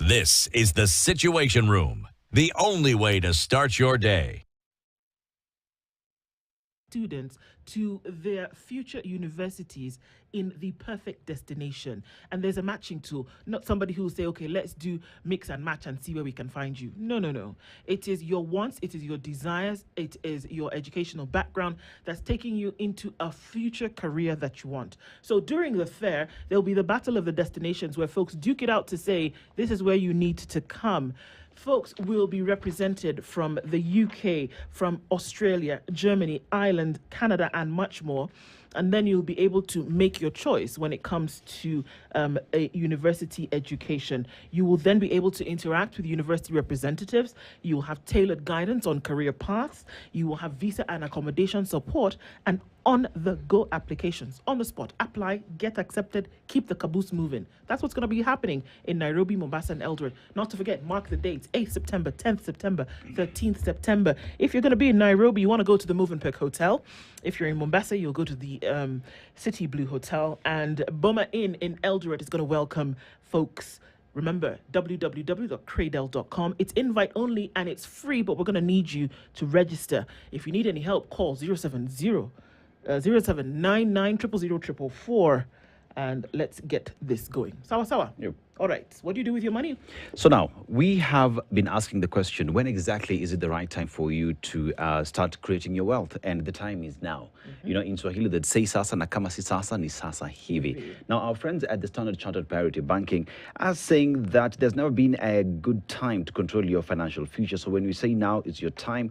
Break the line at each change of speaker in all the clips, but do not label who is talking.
This is the Situation Room, the only way to start your day.
Students to their future universities in the perfect destination. And there's a matching tool, not somebody who will say, okay, let's do mix and match and see where we can find you. No, no, no. It is your wants, it is your desires, it is your educational background that's taking you into a future career that you want. So during the fair, there'll be the battle of the destinations where folks duke it out to say, this is where you need to come. Folks will be represented from the UK, from Australia, Germany, Ireland, Canada, and much more. And then you'll be able to make your choice when it comes to a university education. You will then be able to interact with university representatives. You will have tailored guidance on career paths. You will have visa and accommodation support and on-the-go applications. On the spot, apply, get accepted, keep the caboose moving. That's what's going to be happening in Nairobi, Mombasa, and Eldoret. Not to forget, mark the dates, 8th September, 10th September, 13th September. If you're going to be in Nairobi, you want to go to the Movenpick Hotel. If you're in Mombasa, you'll go to the City Blue Hotel. And Boma Inn in Eldoret is going to welcome folks. Remember, www.cradle.com. It's invite only and it's free, but we're going to need you to register. If you need any help, call 0799 and let's get this going. Sawa.
Yep.
All right. What do you do with your money?
So now, we have been asking the question, when exactly is it the right time for you to start creating your wealth? And the time is now. You know, in Swahili, they'd say sasa na kama si sasa ni sasa hivi. Now, our friends at the Standard Chartered Priority Banking are saying that there's never been a good time to control your financial future. So when we say now is your time,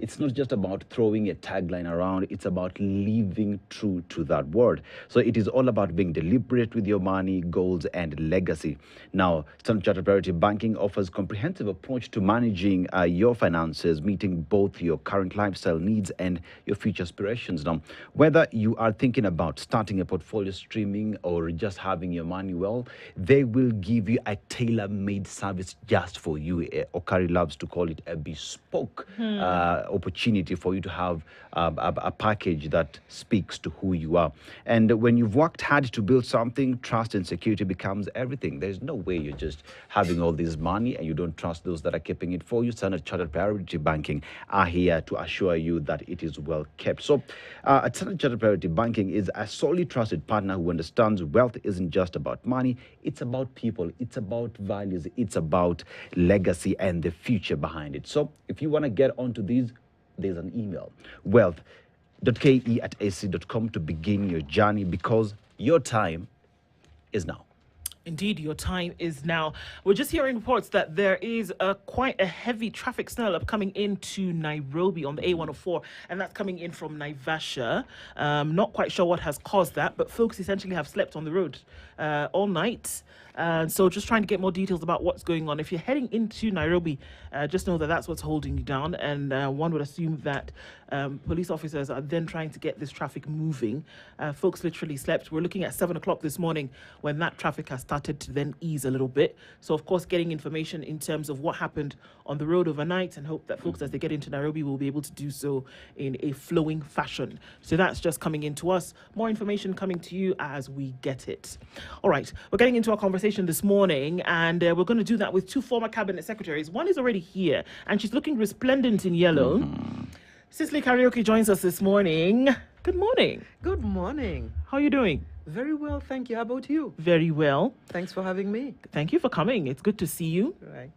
it's not just about throwing a tagline around, it's about living true to that word. So it is all about being deliberate with your money, goals, and legacy. Now, Standard Chartered Priority Banking offers a comprehensive approach to managing your finances, meeting both your current lifestyle needs and your future aspirations. Now, whether you are thinking about starting a portfolio streaming or just having your money well, they will give you a tailor-made service just for you. Okari loves to call it a bespoke opportunity for you to have a package that speaks to who you are. And when you've worked hard to build something, trust and security becomes everything. There's no way you're just having all this money and you don't trust those that are keeping it for you. Standard Chartered Priority Banking are here to assure you that it is well kept. So at Standard Chartered Priority Banking is a solely trusted partner who understands wealth isn't just about money, it's about people, it's about values, it's about legacy and the future behind it. So if you want to get onto these, there's an email, wealth.ke@ac.com to begin your journey, because your time is now.
Indeed, your time is now. We're just hearing reports that there is quite a heavy traffic snarl coming into Nairobi on the A104, and that's coming in from Naivasha. Not quite sure what has caused that, but folks essentially have slept on the road all night. So just trying to get more details about what's going on. If you're heading into Nairobi, just know that that's what's holding you down. And one would assume that police officers are then trying to get this traffic moving. Folks literally slept. We're looking at 7 o'clock this morning when that traffic has started to then ease a little bit. So, of course, getting information in terms of what happened on the road overnight, and hope that folks, as they get into Nairobi, will be able to do so in a flowing fashion. So that's just coming in to us. More information coming to you as we get it. All right, we're getting into our conversation this morning, and we're going to do that with two former cabinet secretaries. One is already here, and she's looking resplendent in yellow. Cicely Karaoke joins us this morning. Good morning.
Good morning.
How are you doing?
Very well, thank you. How about you?
Very well.
Thanks for having me.
Thank you for coming. It's good to see you.
Right.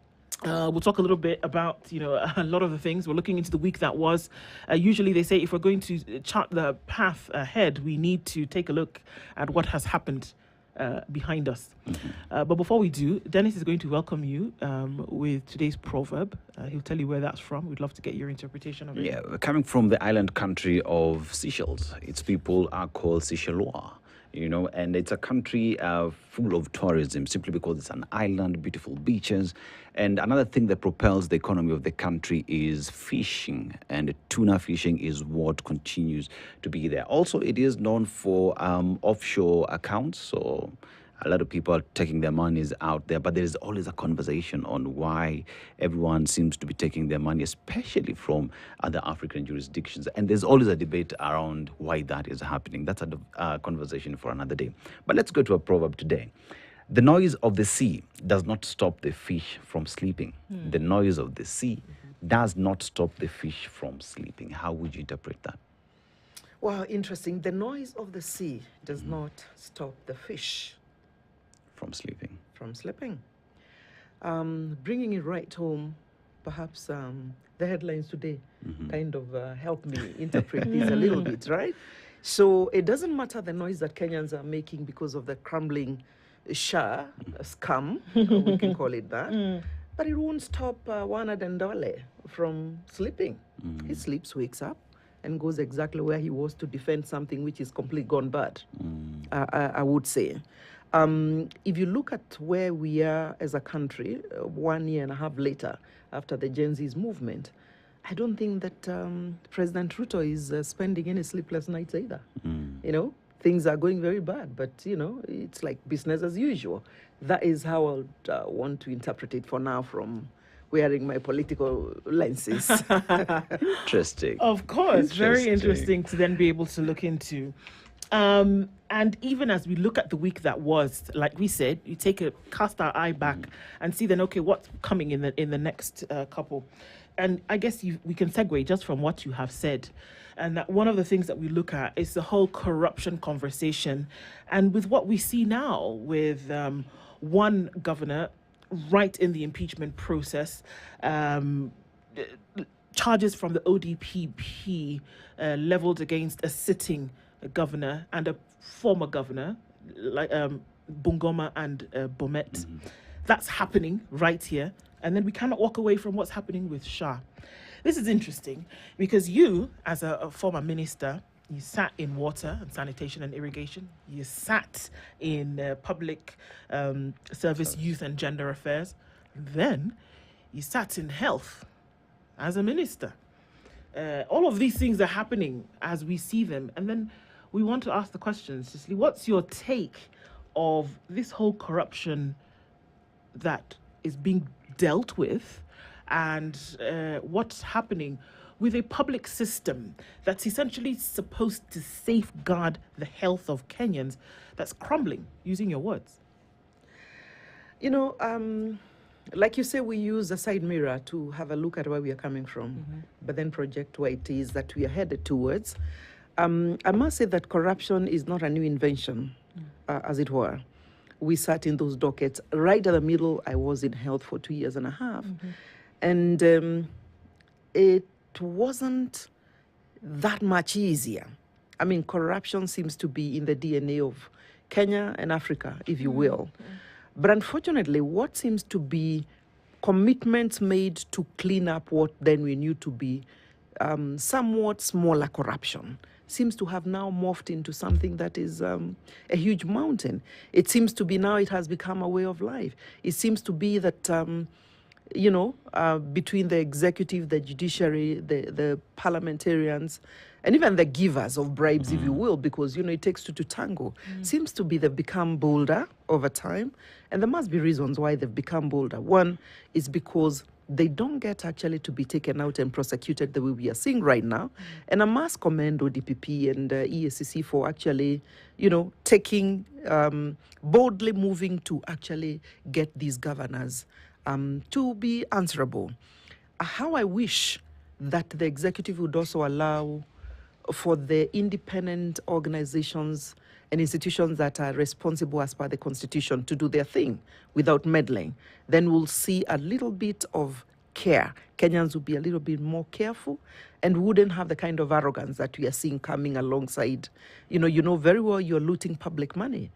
We'll talk a little bit about, a lot of the things. We're looking into the week that was. Usually they say if we're going to chart the path ahead, we need to take a look at what has happened behind us. But before we do, Dennis is going to welcome you with today's proverb. He'll tell you where that's from. We'd love to get your interpretation of it.
Yeah, coming from the island country of Seychelles. Its people are called Seychellois. And it's a country full of tourism simply because it's an island, beautiful beaches. And another thing that propels the economy of the country is fishing, and tuna fishing is what continues to be there. Also, it is known for offshore accounts, so a lot of people are taking their monies out there, but there is always a conversation on why everyone seems to be taking their money, especially from other African jurisdictions. And there's always a debate around why that is happening. That's a conversation for another day. But let's go to a proverb today. The noise of the sea does not stop the fish from sleeping. The noise of the sea does not stop the fish from sleeping. How would you interpret that?
Well, interesting. The noise of the sea does not stop the fish
From sleeping.
from sleeping. Bringing it right home, perhaps the headlines today kind of help me interpret this a little bit, right? So it doesn't matter the noise that Kenyans are making because of the crumbling scam, we can call it that, but it won't stop Wanadandole from sleeping. He sleeps, wakes up, and goes exactly where he was to defend something which is completely gone bad, I would say. If you look at where we are as a country, 1 year and a half later, after the Gen Z's movement, I don't think that President Ruto is spending any sleepless nights either. You know, things are going very bad, but, you know, it's like business as usual. That is how I would want to interpret it for now from wearing my political lenses.
Interesting.
Of course, very interesting to then be able to look into. And even as we look at the week that was, like we said, you cast our eye back and see then, okay, what's coming in the next couple. And I guess we can segue just from what you have said. And that one of the things that we look at is the whole corruption conversation. And with what we see now with one governor right in the impeachment process, charges from the ODPP leveled against a sitting governor and a former governor, like Bungoma and Bomet. That's happening right here. And then we cannot walk away from what's happening with Shah. This is interesting because you, as a former minister, you sat in water and sanitation and irrigation. You sat in public service, youth and gender affairs. Then you sat in health as a minister. All of these things are happening as we see them. And then we want to ask the question, Cicely, what's your take of this whole corruption that is being dealt with and what's happening with a public system that's essentially supposed to safeguard the health of Kenyans that's crumbling, using your words?
You know, like you say, we use a side mirror to have a look at where we are coming from, but then project where it is that we are headed towards. I must say that corruption is not a new invention, as it were. We sat in those dockets right at the middle. I was in health for 2 years and a half. And it wasn't that much easier. I mean, corruption seems to be in the DNA of Kenya and Africa, if you will. But unfortunately, what seems to be commitments made to clean up what then we knew to be somewhat smaller corruption seems to have now morphed into something that is a huge mountain. It seems to be now it has become a way of life. It seems to be that, between the executive, the judiciary, the parliamentarians, and even the givers of bribes, if you will, because, you know, it takes two to tango, seems to be they've become bolder over time. And there must be reasons why they've become bolder. One is because they don't get actually to be taken out and prosecuted the way we are seeing right now. And I must commend ODPP and EACC for actually, you know, taking, boldly moving to actually get these governors to be answerable. How I wish that the executive would also allow for the independent organizations and institutions that are responsible as per the Constitution to do their thing without meddling. Then we'll see a little bit of care. Kenyans will be a little bit more careful and wouldn't have the kind of arrogance that we are seeing coming alongside. You know very well you're looting public money.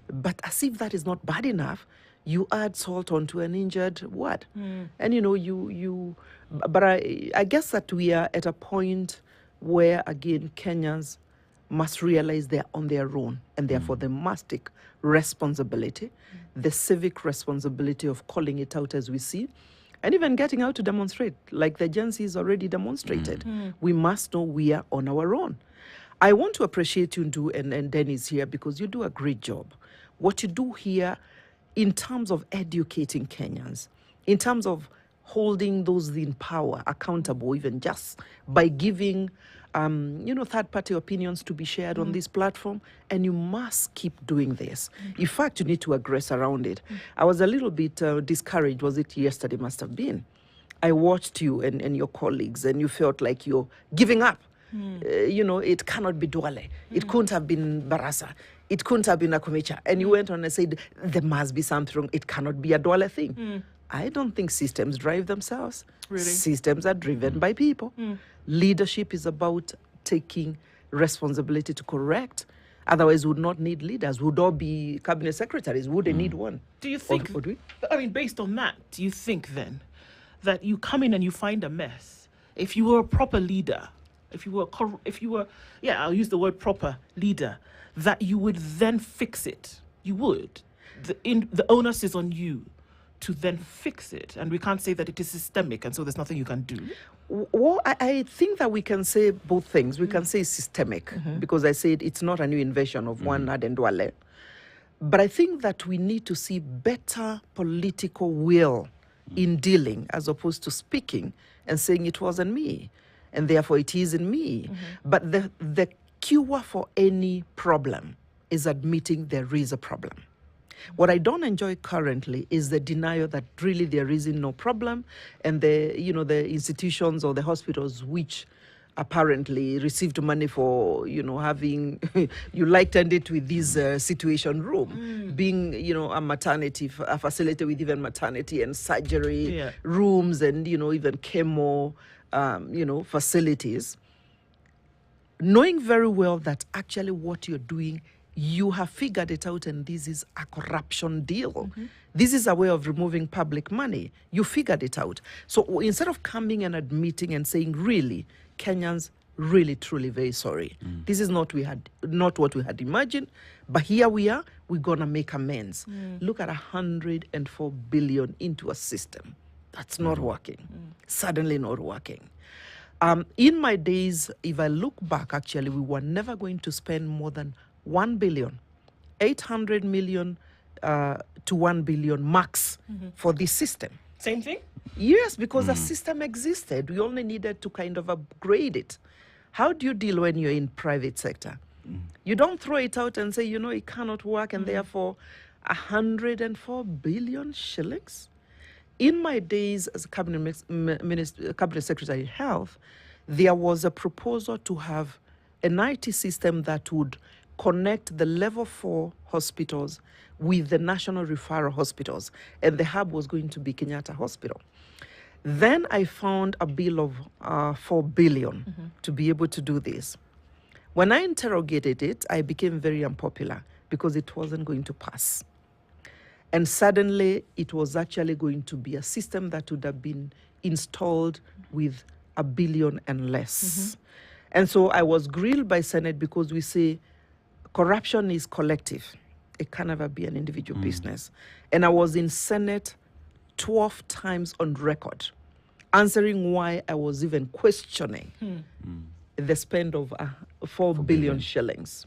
But as if that is not bad enough, you add salt onto an injured wound. And, you know, but I guess that we are at a point where, again, Kenyans must realize they're on their own, and therefore they must take responsibility, the civic responsibility of calling it out as we see, and even getting out to demonstrate, like the Gen Z has already demonstrated. We must know we are on our own. I want to appreciate you, and Dennis here, because you do a great job. What you do here in terms of educating Kenyans, in terms of holding those in power accountable, even just by giving third-party opinions to be shared on this platform, and you must keep doing this. In fact, you need to aggress around it. I was a little bit discouraged, was it yesterday, must have been. I watched you and your colleagues, and you felt like you're giving up. It cannot be Duale. It couldn't have been Barasa. It couldn't have been Akumecha. And you went on and said, there must be something wrong. It cannot be a Duale thing. I don't think systems drive themselves.
Really?
Systems are driven by people. Leadership is about taking responsibility to correct. Otherwise, we would not need leaders. We would all be cabinet secretaries. Would they need one?
Do you think, based on that, do you think then that you come in and you find a mess? If you were a proper leader, if you were, I'll use the word proper leader, that you would then fix it. You would. The onus is on you to then fix it. And we can't say that it is systemic and so there's nothing you can do.
Well, I think that we can say both things. We can say systemic, because I said it's not a new invention of one Adendwale. But I think that we need to see better political will in dealing, as opposed to speaking and saying it wasn't me, and therefore it isn't me. But the cure for any problem is admitting there is a problem. What I don't enjoy currently is the denial that really there is no problem, and the institutions or the hospitals which apparently received money for having you lightened it with this situation room being a maternity, a facility with even maternity and surgery rooms, and even chemo facilities, knowing very well that actually what you're doing, you have figured it out, and this is a corruption deal. This is a way of removing public money. You figured it out. So instead of coming and admitting and saying, really, Kenyans, really, truly very sorry. This is not what we had imagined, but here we are, we're going to make amends. Look at 104 billion into a system. That's not working. Suddenly not working. In my days, if I look back, actually, we were never going to spend more than 1 billion, 800 million to 1 billion max for this system.
Same thing?
Yes, because the system existed. We only needed to kind of upgrade it. How do you deal when you're in private sector? You don't throw it out and say, it cannot work, and therefore 104 billion shillings. In my days as a cabinet secretary of health, there was a proposal to have an IT system that would connect the level 4 hospitals with the national referral hospitals, and the hub was going to be Kenyatta Hospital. Then I found a bill of 4 billion to be able to do this. When I interrogated it, I became very unpopular because it wasn't going to pass. And suddenly it was actually going to be a system that would have been installed with 1 billion and less. And so I was grilled by Senate because we say corruption is collective. It can never be an individual business. And I was in Senate 12 times on record, answering why I was even questioning the spend of 4 billion shillings.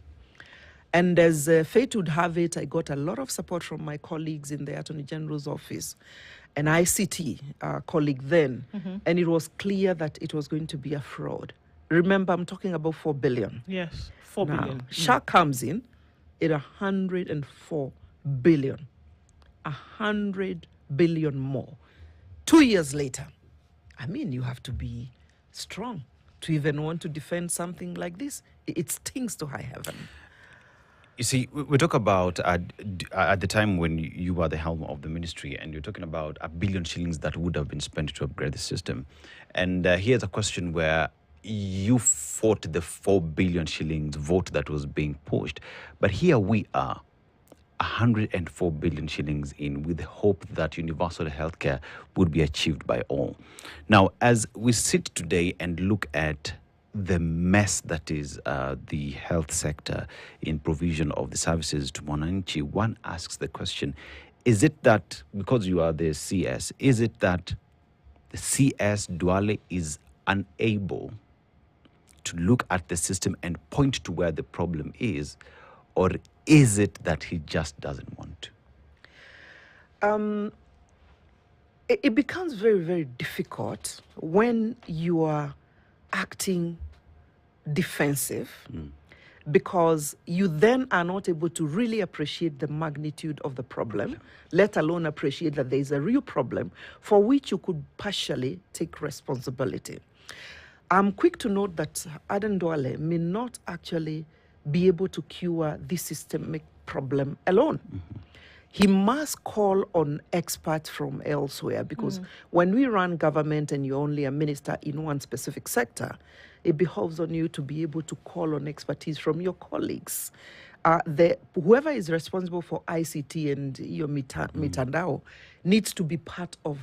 And as fate would have it, I got a lot of support from my colleagues in the Attorney General's office, an ICT colleague then, and it was clear that it was going to be a fraud. Remember, I'm talking about 4 billion.
Yes, 4 billion.
SHA comes in at 104 billion. 100 billion more. 2 years later. I mean, you have to be strong to even want to defend something like this. It stings to high heaven.
You see, we talk about at the time when you were the helm of the ministry, and you're talking about 1 billion shillings that would have been spent to upgrade the system. And here's a question where you fought the 4 billion shillings vote that was being pushed. But here we are, 104 billion shillings in, with the hope that universal healthcare would be achieved by all. Now, as we sit today and look at the mess that is the health sector in provision of the services to Mwananchi, one asks the question, is it that, because you are the CS, is it that the CS Duale is unable to look at the system and point to where the problem is, or is it that he just doesn't want to?
It becomes very, very difficult when you are acting defensive because you then are not able to really appreciate the magnitude of the problem, let alone appreciate that there is a real problem for which you could partially take responsibility. I'm quick to note that Aden Duale may not actually be able to cure this systemic problem alone. He must call on experts from elsewhere because when we run government and you're only a minister in one specific sector, it behoves on you to be able to call on expertise from your colleagues. Whoever is responsible for ICT and your mitandao needs to be part of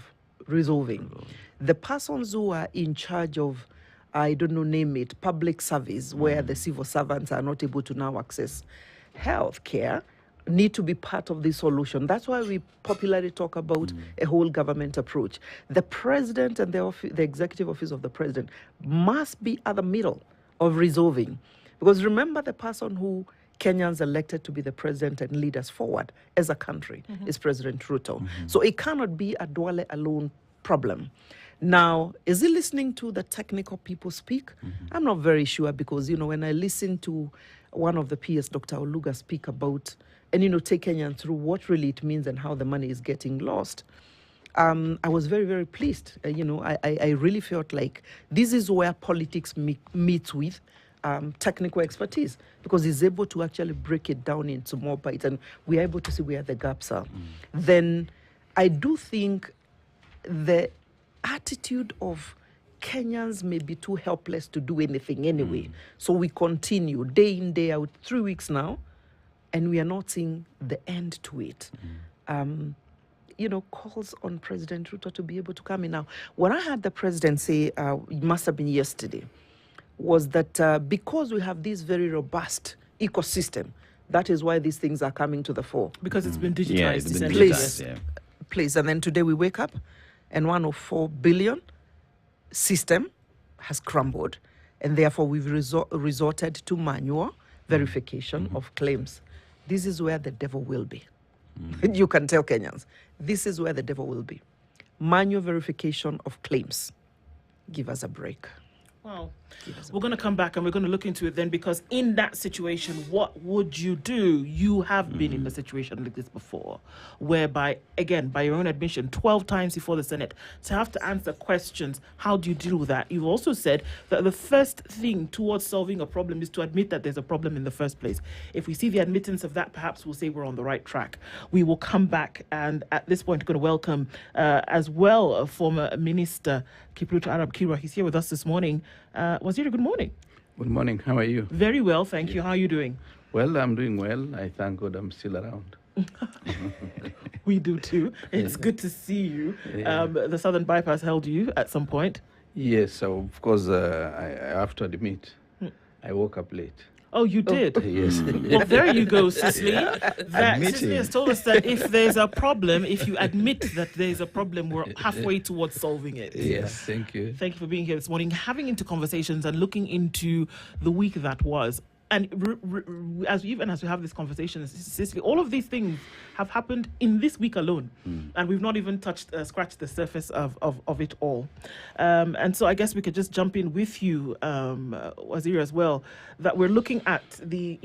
resolving. The persons who are in charge of, I don't know, name it, public service, where the civil servants are not able to now access health care, need to be part of the solution. That's why we popularly talk about a whole government approach. The president and the executive office of the president must be at the middle of resolving. Because remember, the person who Kenyans elected to be the president and lead us forward as a country is President Ruto. So it cannot be a Duale alone problem. Now, is he listening to the technical people speak? I'm not very sure because, when I listen to one of the peers, Dr. Oluga, speak about and, take Kenyans through what really it means and how the money is getting lost, I was very, very pleased. I really felt like this is where politics meets with technical expertise because he's able to actually break it down into more bites and we're able to see where the gaps are. Then I do think the attitude of Kenyans may be too helpless to do anything anyway. So we continue day in, day out, 3 weeks now, and we are not seeing the end to it. Calls on President Ruto to be able to come in now. What I heard the president say, it must have been yesterday, was that because we have this very robust ecosystem, that is why these things are coming to the fore.
Because it's been digitized.
Yeah, it's been
Please,
digitized,
please. And then today we wake up and 104 billion system has crumbled. And therefore we've resorted to manual verification of claims. This is where the devil will be. You can tell Kenyans, this is where the devil will be. Manual verification of claims. Give us a break.
Wow. We're going to come back and we're going to look into it then, because in that situation, what would you do? You have been in a situation like this before, whereby, again, by your own admission, 12 times before the Senate, to have to answer questions. How do you deal with that? You've also said that the first thing towards solving a problem is to admit that there's a problem in the first place. If we see the admittance of that, perhaps we'll say we're on the right track. We will come back, and at this point, going to welcome as well a former Minister, Kipruto Arap Kirwa. He's here with us this morning. Waziri, good morning.
Good morning. How are you?
Very well, thank you. How are you doing?
Well, I'm doing well. I thank God I'm still around.
We do too. It's good to see you.
Yeah.
The Southern Bypass held you at some point.
Yes, so of course, I have to admit, I woke up late.
Oh, you did?
Yes.
Well, there you go, Cicely. Cicely has told us that if there's a problem, if you admit that there's a problem, we're halfway towards solving it.
Yes, thank you.
Thank you for being here this morning, having into conversations and looking into the week that was. And as we have this conversation, Cicely, all of these things have happened in this week alone. And we've not even scratched the surface of it all. And so I guess we could just jump in with you, Waziri, as well, that we're looking at the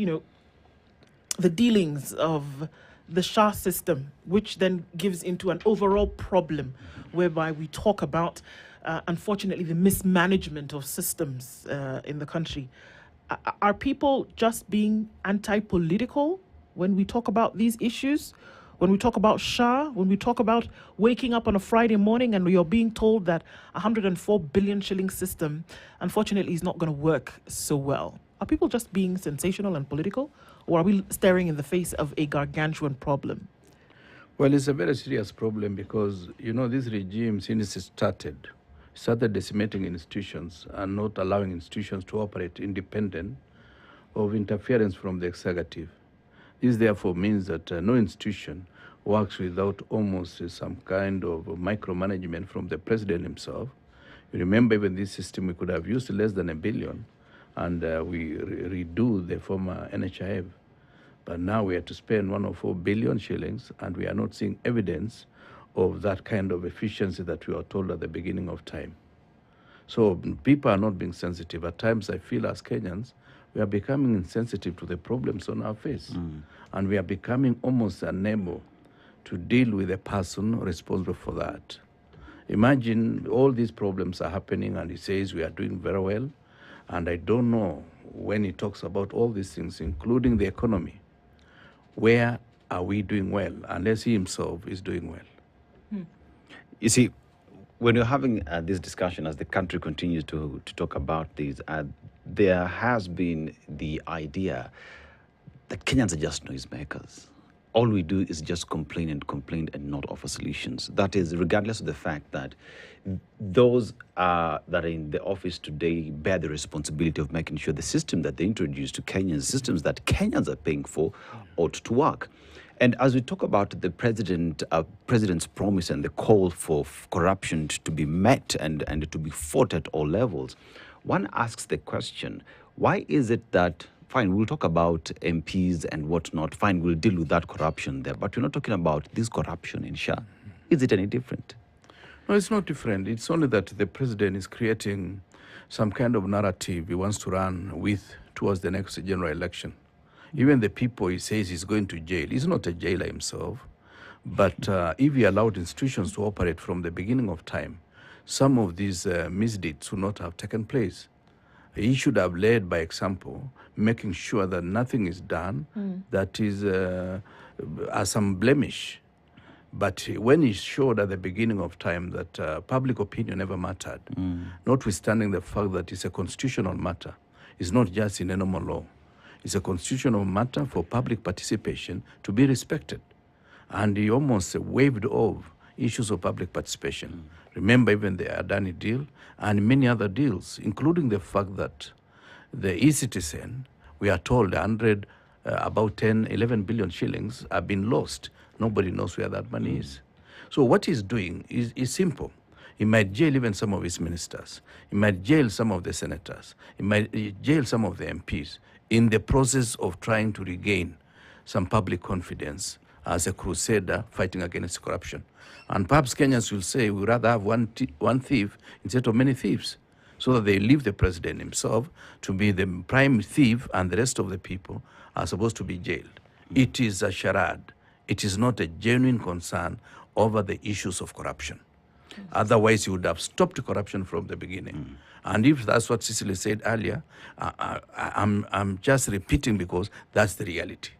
dealings of the SHA system, which then gives into an overall problem whereby we talk about, unfortunately, the mismanagement of systems in the country. Are people just being anti-political when we talk about these issues? When we talk about SHA, when we talk about waking up on a Friday morning and you're being told that 104 billion shilling system, unfortunately, is not going to work so well. Are people just being sensational and political? Or are we staring in the face of a gargantuan problem?
Well, it's a very serious problem because, this regime, since it started decimating institutions and not allowing institutions to operate independent of interference from the executive. This therefore means that no institution works without almost some kind of micromanagement from the president himself. You remember, even this system, we could have used less than $1 billion and we redo the former NHIF. But now we have to spend 104 billion shillings and we are not seeing evidence of that kind of efficiency that we were told at the beginning of time. So people are not being sensitive. At times I feel as Kenyans, we are becoming insensitive to the problems on our face. And we are becoming almost unable to deal with the person responsible for that. Imagine all these problems are happening and he says we are doing very well. And I don't know when he talks about all these things, including the economy, where are we doing well unless he himself is doing well?
You see, when you're having this discussion, as the country continues to talk about this, there has been the idea that Kenyans are just noisemakers. All we do is just complain and not offer solutions. That is, regardless of the fact that those that are in the office today bear the responsibility of making sure the system that they introduce to Kenyans, systems that Kenyans are paying for, ought to work. And as we talk about the president's promise and the call for corruption to be met and to be fought at all levels, one asks the question, why is it that, fine, we'll talk about MPs and whatnot, fine, we'll deal with that corruption there, but we're not talking about this corruption in SHA. Is it any different?
No, it's not different. It's only that the president is creating some kind of narrative he wants to run with towards the next general election. Even the people he says he's going to jail, he's not a jailer himself. But if he allowed institutions to operate from the beginning of time, some of these misdeeds would not have taken place. He should have led by example, making sure that nothing is done that is as some blemish. But when he showed at the beginning of time that public opinion never mattered, notwithstanding the fact that it's a constitutional matter, it's not just in a normal law. It's a constitutional matter for public participation to be respected. And he almost waved off issues of public participation. Remember even the Adani deal and many other deals, including the fact that the e-citizen, we are told about 10, 11 billion shillings have been lost. Nobody knows where that money is. So what he's doing is simple. He might jail even some of his ministers. He might jail some of the senators. He might jail some of the MPs in the process of trying to regain some public confidence as a crusader fighting against corruption. And perhaps Kenyans will say we'd rather have one thief instead of many thieves, so that they leave the president himself to be the prime thief and the rest of the people are supposed to be jailed. It is a charade. It is not a genuine concern over the issues of corruption. Otherwise, you would have stopped corruption from the beginning. And if that's what Cicely said earlier, I'm just repeating because that's the reality.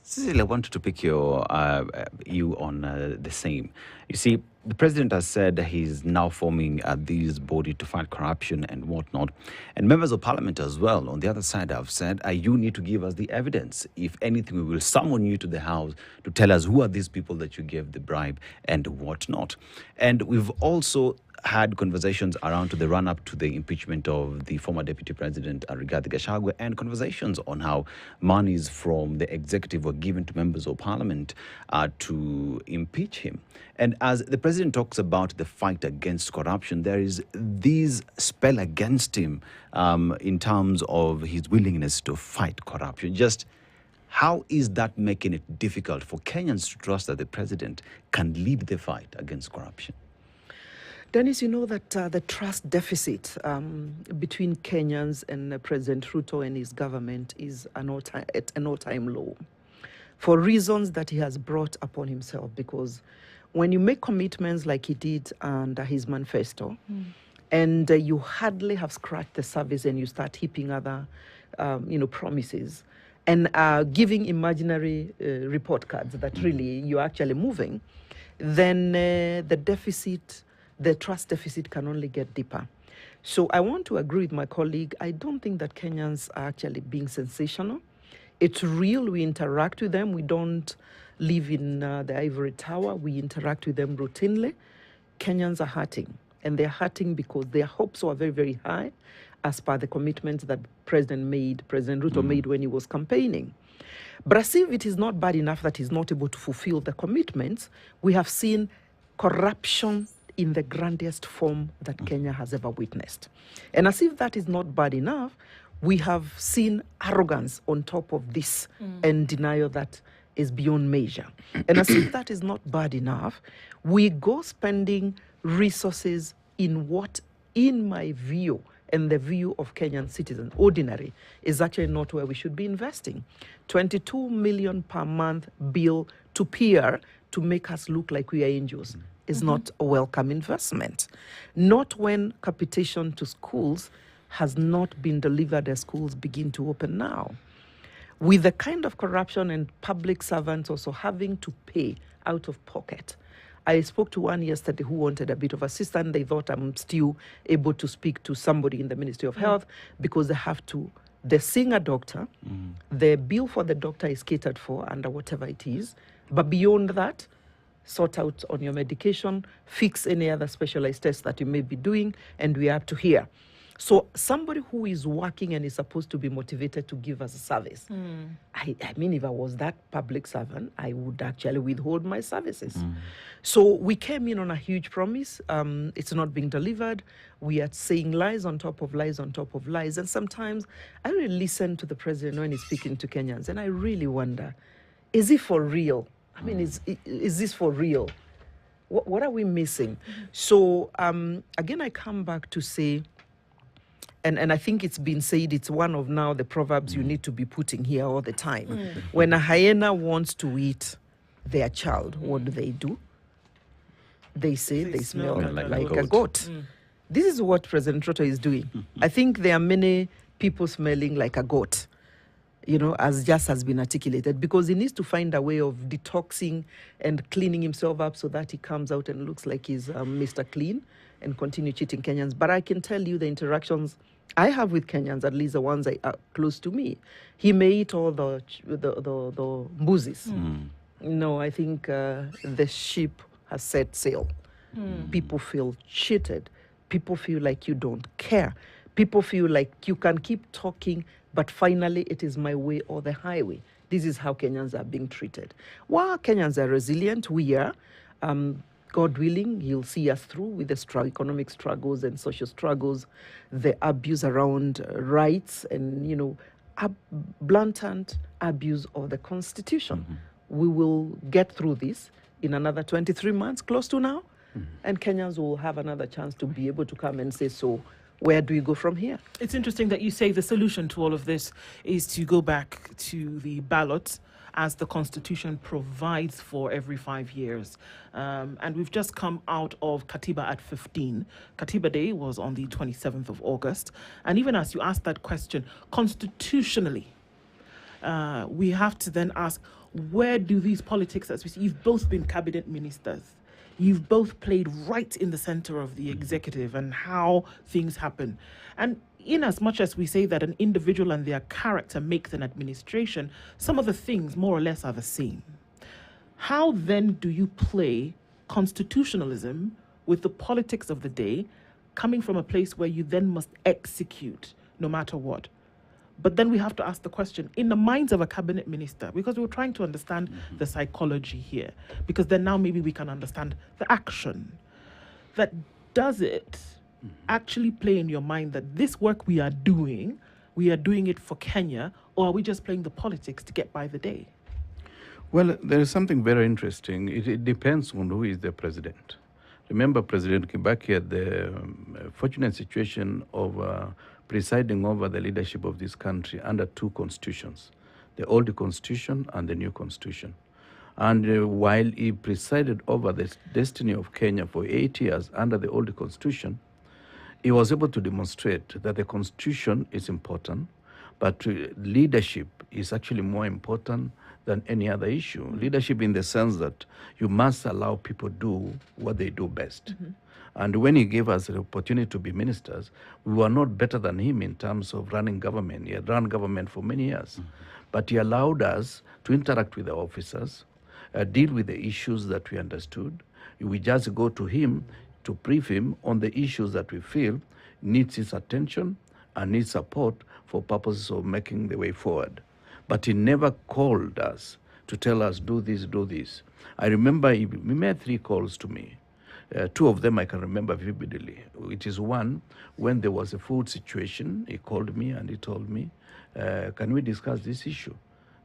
Cecily, I wanted to pick you on the same. You see, the president has said he's now forming this body to fight corruption and whatnot. And members of parliament as well, on the other side, have said, you need to give us the evidence. If anything, we will summon you to the House to tell us who are these people that you gave the bribe and whatnot. And we've also had conversations around to the run-up to the impeachment of the former Deputy President Rigathi Gachagua, and conversations on how monies from the executive were given to members of parliament to impeach him. And as the president talks about the fight against corruption, there is this spell against him in terms of his willingness to fight corruption. Just how is that making it difficult for Kenyans to trust that the president can lead the fight against corruption?
Dennis, you know that the trust deficit between Kenyans and President Ruto and his government is at an all-time low for reasons that he has brought upon himself. Because when you make commitments like he did under his manifesto, and you hardly have scratched the surface and you start heaping other promises and giving imaginary report cards that really you're actually moving, then the trust deficit can only get deeper. So I want to agree with my colleague. I don't think that Kenyans are actually being sensational. It's real. We interact with them. We don't live in the ivory tower. We interact with them routinely. Kenyans are hurting. And they're hurting because their hopes were very, very high as per the commitments that President Ruto made when he was campaigning. But as if it is not bad enough that he's not able to fulfill the commitments, we have seen corruption in the grandest form that Kenya has ever witnessed. And as if that is not bad enough, we have seen arrogance on top of this and denial that is beyond measure. And as if that is not bad enough, we go spending resources in what in my view, and the view of Kenyan citizens, ordinary, is actually not where we should be investing. 22 million per month bill to peer to make us look like we are angels is not a welcome investment. Not when capitation to schools has not been delivered as schools begin to open now. With the kind of corruption and public servants also having to pay out of pocket. I spoke to one yesterday who wanted a bit of assistance. They thought I'm still able to speak to somebody in the Ministry of Health because they have to, they're seeing a doctor. The bill for the doctor is catered for under whatever it is. But beyond that, sort out on your medication, fix any other specialized tests that you may be doing, and we are up to here. So somebody who is working and is supposed to be motivated to give us a service. I mean, if I was that public servant, I would actually withhold my services. So we came in on a huge promise. It's not being delivered. We are saying lies on top of lies on top of lies. And sometimes I really listen to the president when he's speaking to Kenyans, and I really wonder, is it for real? I mean, is this for real? What are we missing? So again, I come back to say, and I think it's been said, it's one of now the proverbs you need to be putting here all the time. When a hyena wants to eat their child, what do? They say they smell like a goat. This is what President Ruto is doing. I think there are many people smelling like a goat, you know, as just has been articulated, because he needs to find a way of detoxing and cleaning himself up so that he comes out and looks like he's Mr. Clean and continue cheating Kenyans. But I can tell you the interactions I have with Kenyans, at least the ones that are close to me, he may eat all the mbusis. No, I think the ship has set sail. People feel cheated. People feel like you don't care. People feel like you can keep talking, but finally it is my way or the highway. This is how Kenyans are being treated. While Kenyans are resilient, we are. God willing, he'll see us through with the economic struggles and social struggles, the abuse around rights and, you know, blatant abuse of the Constitution. We will get through this in another 23 months, close to now, and Kenyans will have another chance to be able to come and say, so where do we go from here?
It's interesting that you say the solution to all of this is to go back to the ballot as the Constitution provides for every 5 years. And we've just come out of Katiba at 15. Katiba Day was on the 27th of August. And even as you ask that question, constitutionally, we have to then ask, where do these politics, as we see, you've both been cabinet ministers. You've both played right in the center of the executive and how things happen. And in as much as we say that an individual and their character makes an administration, some of the things more or less are the same. How then do you play constitutionalism with the politics of the day, coming from a place where you then must execute no matter what? But then we have to ask the question, in the minds of a cabinet minister, because we're trying to understand the psychology here, because then now maybe we can understand the action. That does it actually play in your mind that this work we are doing it for Kenya, or are we just playing the politics to get by the day?
Well, there is something very interesting. It depends on who is the president. Remember, President Kibaki had the fortunate situation of presiding over the leadership of this country under two constitutions, the old constitution and the new constitution. And while he presided over the destiny of Kenya for 8 years under the old constitution, he was able to demonstrate that the constitution is important, but leadership is actually more important than any other issue. Leadership in the sense that you must allow people do what they do best. And when he gave us the opportunity to be ministers, we were not better than him in terms of running government. He had run government for many years. But he allowed us to interact with the officers, deal with the issues that we understood. We just go to him to brief him on the issues that we feel needs his attention and needs support for purposes of making the way forward. But he never called us to tell us, do this, do this. I remember he made 3 calls to me. 2 of them I can remember vividly. It is one, when there was a food situation, he called me and he told me, can we discuss this issue?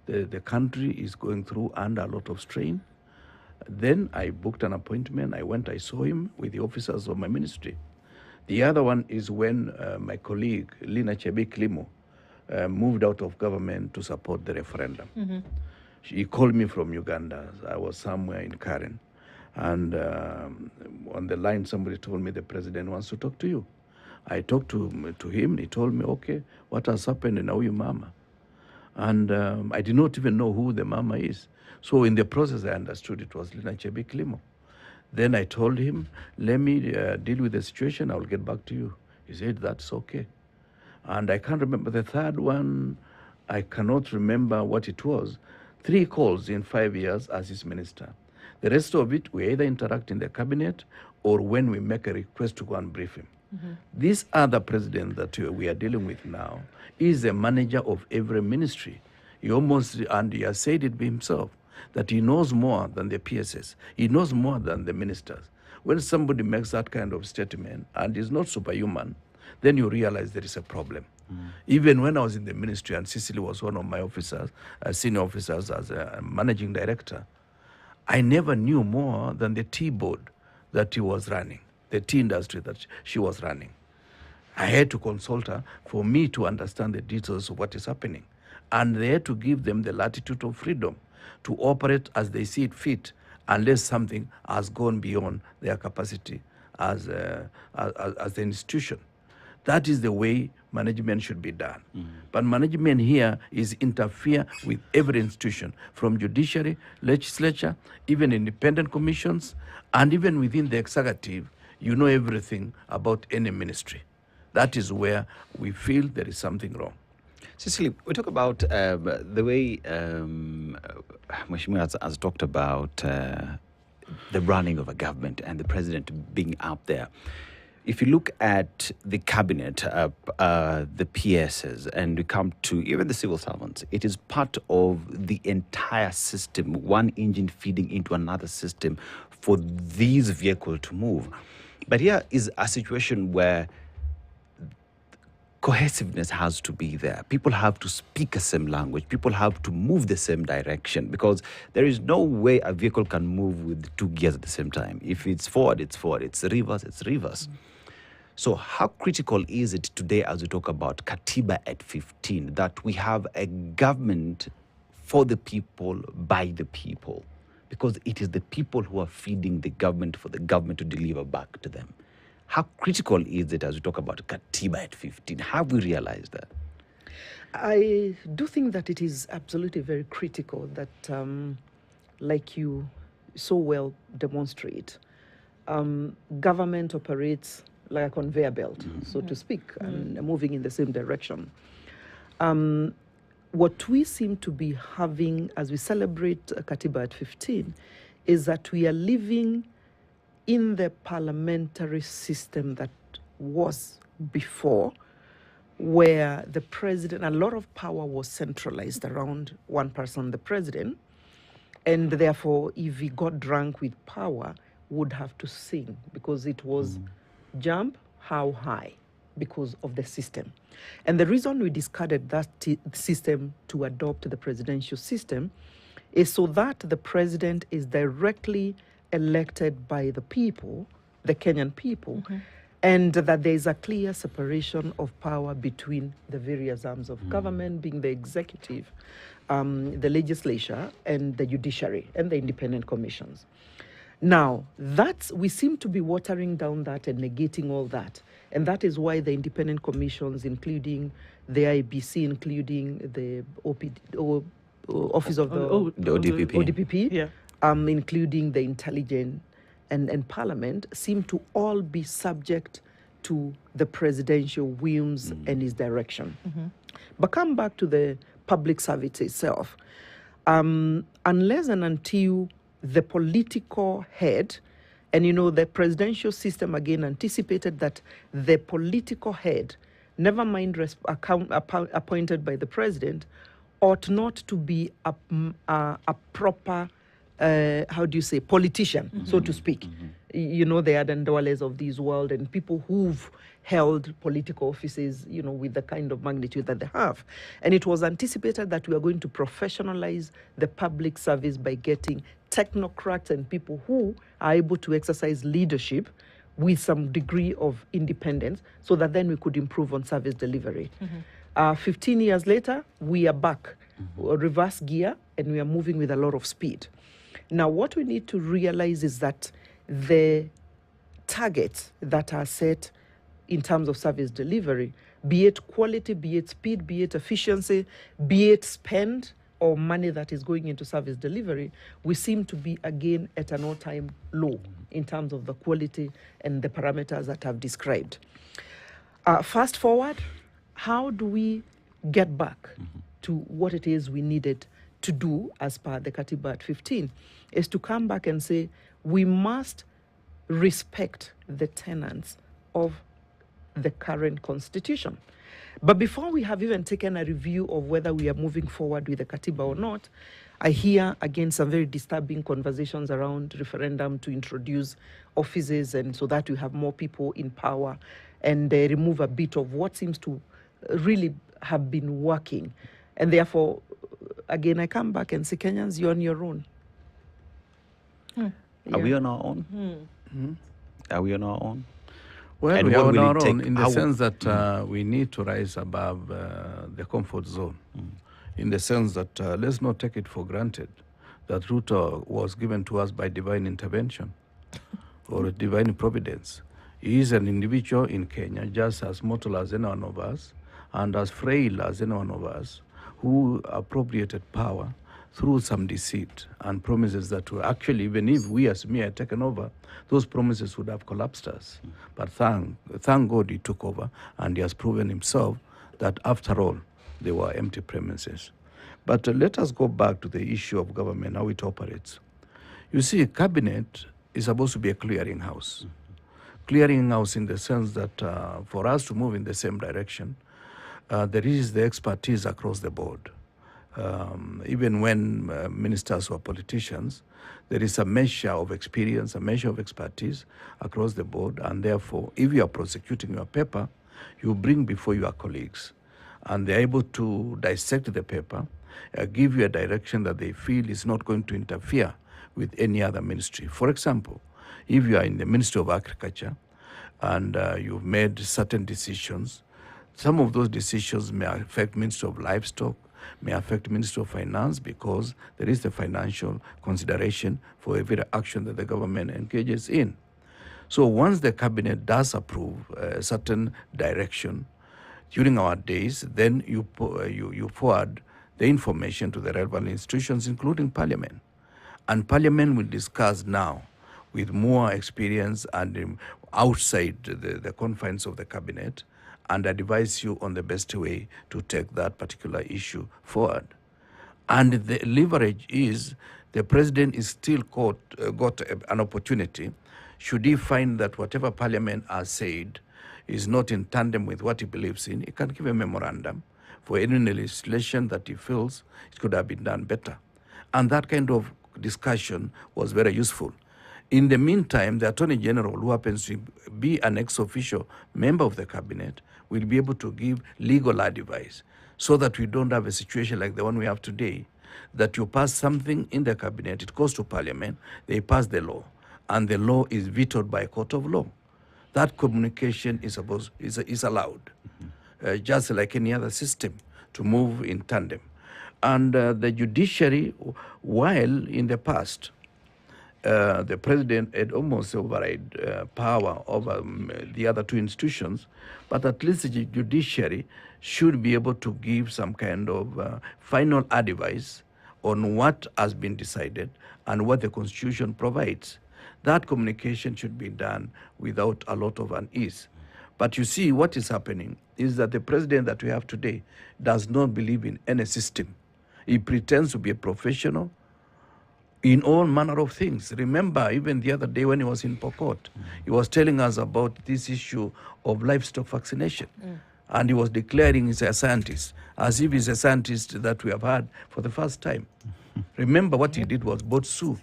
The country is going through under a lot of strain. Then I booked an appointment. I went, I saw him with the officers of my ministry. The other one is when my colleague, Civic moved out of government to support the referendum. He called me from Uganda. I was somewhere in Karen. And on the line, somebody told me the president wants to talk to you. I talked to him. He told me, okay, what has happened in Auyu Mama? And I did not even know who the mama is. So in the process, I understood it was Lina Chebiklimo. Then I told him, let me deal with the situation. I will get back to you. He said, that's okay. And I can't remember the third one. I cannot remember what it was. 3 calls in 5 years as his minister. The rest of it, we either interact in the cabinet or when we make a request to go and brief him. This other president that we are dealing with now is a manager of every ministry. He has said it himself, that he knows more than the PSS. He knows more than the ministers. When somebody makes that kind of statement and is not superhuman, then you realize there is a problem. Even when I was in the ministry and Cicely was one of my officers, senior officers as a managing director, I never knew more than the tea board that he was running, the tea industry that she was running. I had to consult her for me to understand the details of what is happening. And they had to give them the latitude of freedom to operate as they see it fit, unless something has gone beyond their capacity as an institution. That is the way management should be done. But management here is interfere with every institution, from judiciary, legislature, even independent commissions, and even within the executive. You know everything about any ministry. That is where we feel there is something wrong.
Cicely, we talk about the way Mheshimiwa has talked about the running of a government and the president being up there. If you look at the cabinet, the PSs, and we come to even the civil servants, it is part of the entire system, one engine feeding into another system for these vehicles to move. But here is a situation where cohesiveness has to be there. People have to speak the same language. People have to move the same direction, because there is no way a vehicle can move with 2 gears at the same time. If it's forward, it's forward. It's reverse, it's reverse. So how critical is it today, as we talk about Katiba at 15, that we have a government for the people, by the people? Because it is the people who are feeding the government for the government to deliver back to them. How critical is it, as we talk about Katiba at 15? Have we realized that?
I do think that it is absolutely very critical that, like you so well demonstrate, government operates like a conveyor belt, so to speak, and moving in the same direction. What we seem to be having as we celebrate Katiba at 15 is that we are living in the parliamentary system that was before, where the president, a lot of power was centralized around one person, the president, and therefore, if he got drunk with power, would have to sing, because it was jump how high, because of the system. And the reason we discarded that system to adopt the presidential system is so that the president is directly elected by the people, the Kenyan people, and that there is a clear separation of power between the various arms of government, being the executive, the legislature, and the judiciary, and the independent commissions. Now, we seem to be watering down that and negating all that. And that is why the independent commissions, including the IBC, including the Office of the ODPP, including the intelligence and parliament, seem to all be subject to the presidential whims and his direction. But come back to the public service itself. Unless and until the political head, and the presidential system again anticipated that the political head, never mind appointed by the president, ought not to be a proper, politician, so to speak. The Adandwales of this world and people who've held political offices, with the kind of magnitude that they have. And it was anticipated that we are going to professionalize the public service by getting technocrats and people who are able to exercise leadership with some degree of independence so that then we could improve on service delivery. 15 years later, we are back, reverse gear, and we are moving with a lot of speed. Now, what we need to realize is that the targets that are set in terms of service delivery, be it quality, be it speed, be it efficiency, be it spend or money that is going into service delivery, we seem to be again at an all-time low in terms of the quality and the parameters that I've described. Fast forward, how do we get back to what it is we needed to do as per the Katiba at 15, is to come back and say we must respect the tenets of the current constitution. But before we have even taken a review of whether we are moving forward with the Katiba or not, I hear again some very disturbing conversations around referendum to introduce offices and so that we have more people in power and remove a bit of what seems to really have been working. And therefore, again, I come back and say, Kenyans, you're on your own.
Are we on our own? Are we on our own?
Well,
And
we
what
are on
will it
our own
take?
in the
How-
sense that we need to rise above the comfort zone. In the sense that let's not take it for granted that Ruto was given to us by divine intervention or divine providence. He is an individual in Kenya, just as mortal as any one of us, and as frail as any one of us, who appropriated power through some deceit and promises that were actually, even if we as me had taken over, those promises would have collapsed us. But thank God he took over, and he has proven himself that after all, they were empty premises. But let us go back to the issue of government, how it operates. You see, cabinet is supposed to be a clearinghouse. Clearinghouse in the sense that for us to move in the same direction, there is the expertise across the board. Even when ministers or politicians, there is a measure of experience, a measure of expertise across the board, and therefore, if you are prosecuting your paper, you bring before your colleagues, and they're able to dissect the paper, give you a direction that they feel is not going to interfere with any other ministry. For example, if you are in the Ministry of Agriculture and you've made certain decisions, some of those decisions may affect Ministry of Livestock, may affect Ministry of Finance, because there is the financial consideration for every action that the government engages in. So once the cabinet does approve a certain direction during our days, then you forward the information to the relevant institutions, including Parliament. And Parliament will discuss now with more experience and outside the confines of the cabinet, and advise you on the best way to take that particular issue forward. And the leverage is the president is still got an opportunity, should he find that whatever Parliament has said is not in tandem with what he believes in, he can give a memorandum for any legislation that he feels it could have been done better. And that kind of discussion was very useful. In the meantime, the Attorney General, who happens to be an ex-official member of the cabinet, will be able to give legal advice so that we don't have a situation like the one we have today, that you pass something in the cabinet, it goes to Parliament, they pass the law, and the law is vetoed by a court of law. That communication is allowed, just like any other system, to move in tandem. And the judiciary, while in the past, the president had almost override power over the other two institutions, but at least the judiciary should be able to give some kind of final advice on what has been decided and what the Constitution provides. That communication should be done without a lot of unease. But you see, what is happening is that the president that we have today does not believe in any system. He pretends to be a professional in all manner of things. Remember, even the other day when he was in Pokot, he was telling us about this issue of livestock vaccination. And he was declaring he's a scientist, as if he's a scientist that we have had for the first time. Remember, what he did was Botsu.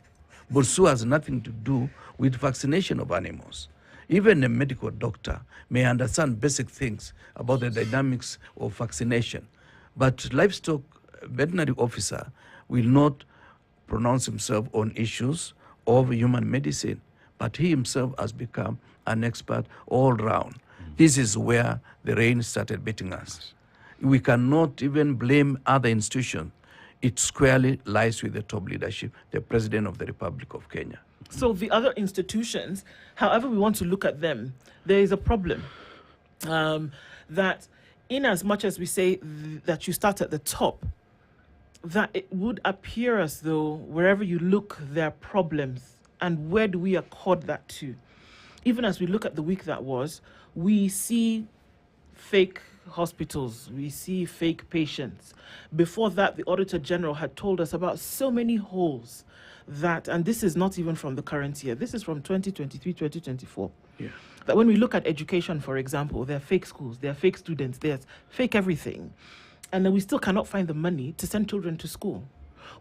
Botsu has nothing to do with vaccination of animals. Even a medical doctor may understand basic things about the dynamics of vaccination. But livestock veterinary officer will not pronounce himself on issues of human medicine. but he himself has become an expert all round. This is where the rain started beating us. We cannot even blame other institutions. It squarely lies with the top leadership, the President of the Republic of Kenya.
So the other institutions, however we want to look at them, there is a problem. That in as much as we say that you start at the top, that it would appear as though wherever you look, there are problems. And where do we accord that to? Even as we look at the week that was, we see fake hospitals, we see fake patients. Before that, the Auditor General had told us about so many holes that, and this is not even from the current year, this is from 2023, 2024.
Yeah.
That when we look at education, for example, there are fake schools, there are fake students, there's fake everything. And then we still cannot find the money to send children to school.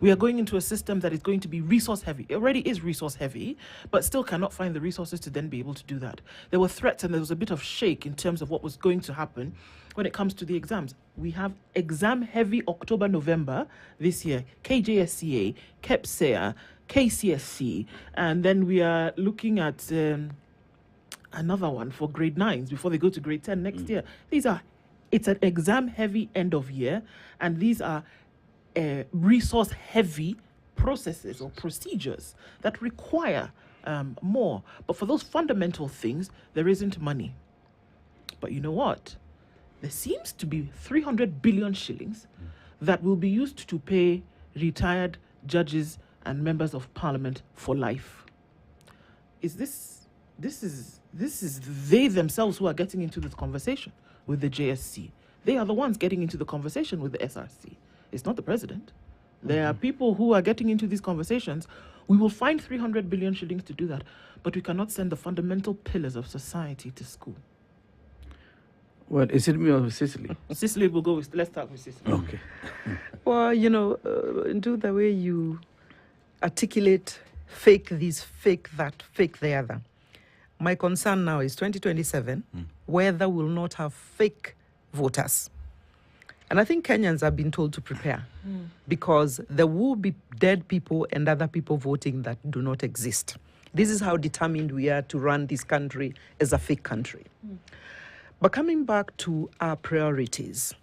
We are going into a system that is going to be resource heavy. It already is resource heavy, but still cannot find the resources to then be able to do that. There were threats and there was a bit of shake in terms of what was going to happen when it comes to the exams. We have exam heavy October, November this year, KJSCA, KEPSEA, KCSC, and then we are looking at another one for grade 9s before they go to grade 10 next year. It's an exam heavy end of year, and these are resource heavy processes or procedures that require more. But for those fundamental things, there isn't money. But you know what? There seems to be 300 billion shillings that will be used to pay retired judges and members of parliament for life. This is they themselves who are getting into this conversation with the JSC. They are the ones getting into the conversation with the SRC. It's not the president. There are people who are getting into these conversations. We will find 300 billion shillings to do that, but we cannot send the fundamental pillars of society to school.
Well, is it me or Cicely?
Cicely will go with, let's start with Cicely.
Okay.
Well, do the way you articulate fake this, fake that, fake the other. My concern now is 2027, whether we'll not have fake voters. And I think Kenyans have been told to prepare because there will be dead people and other people voting that do not exist. This is how determined we are to run this country as a fake country. But coming back to our priorities,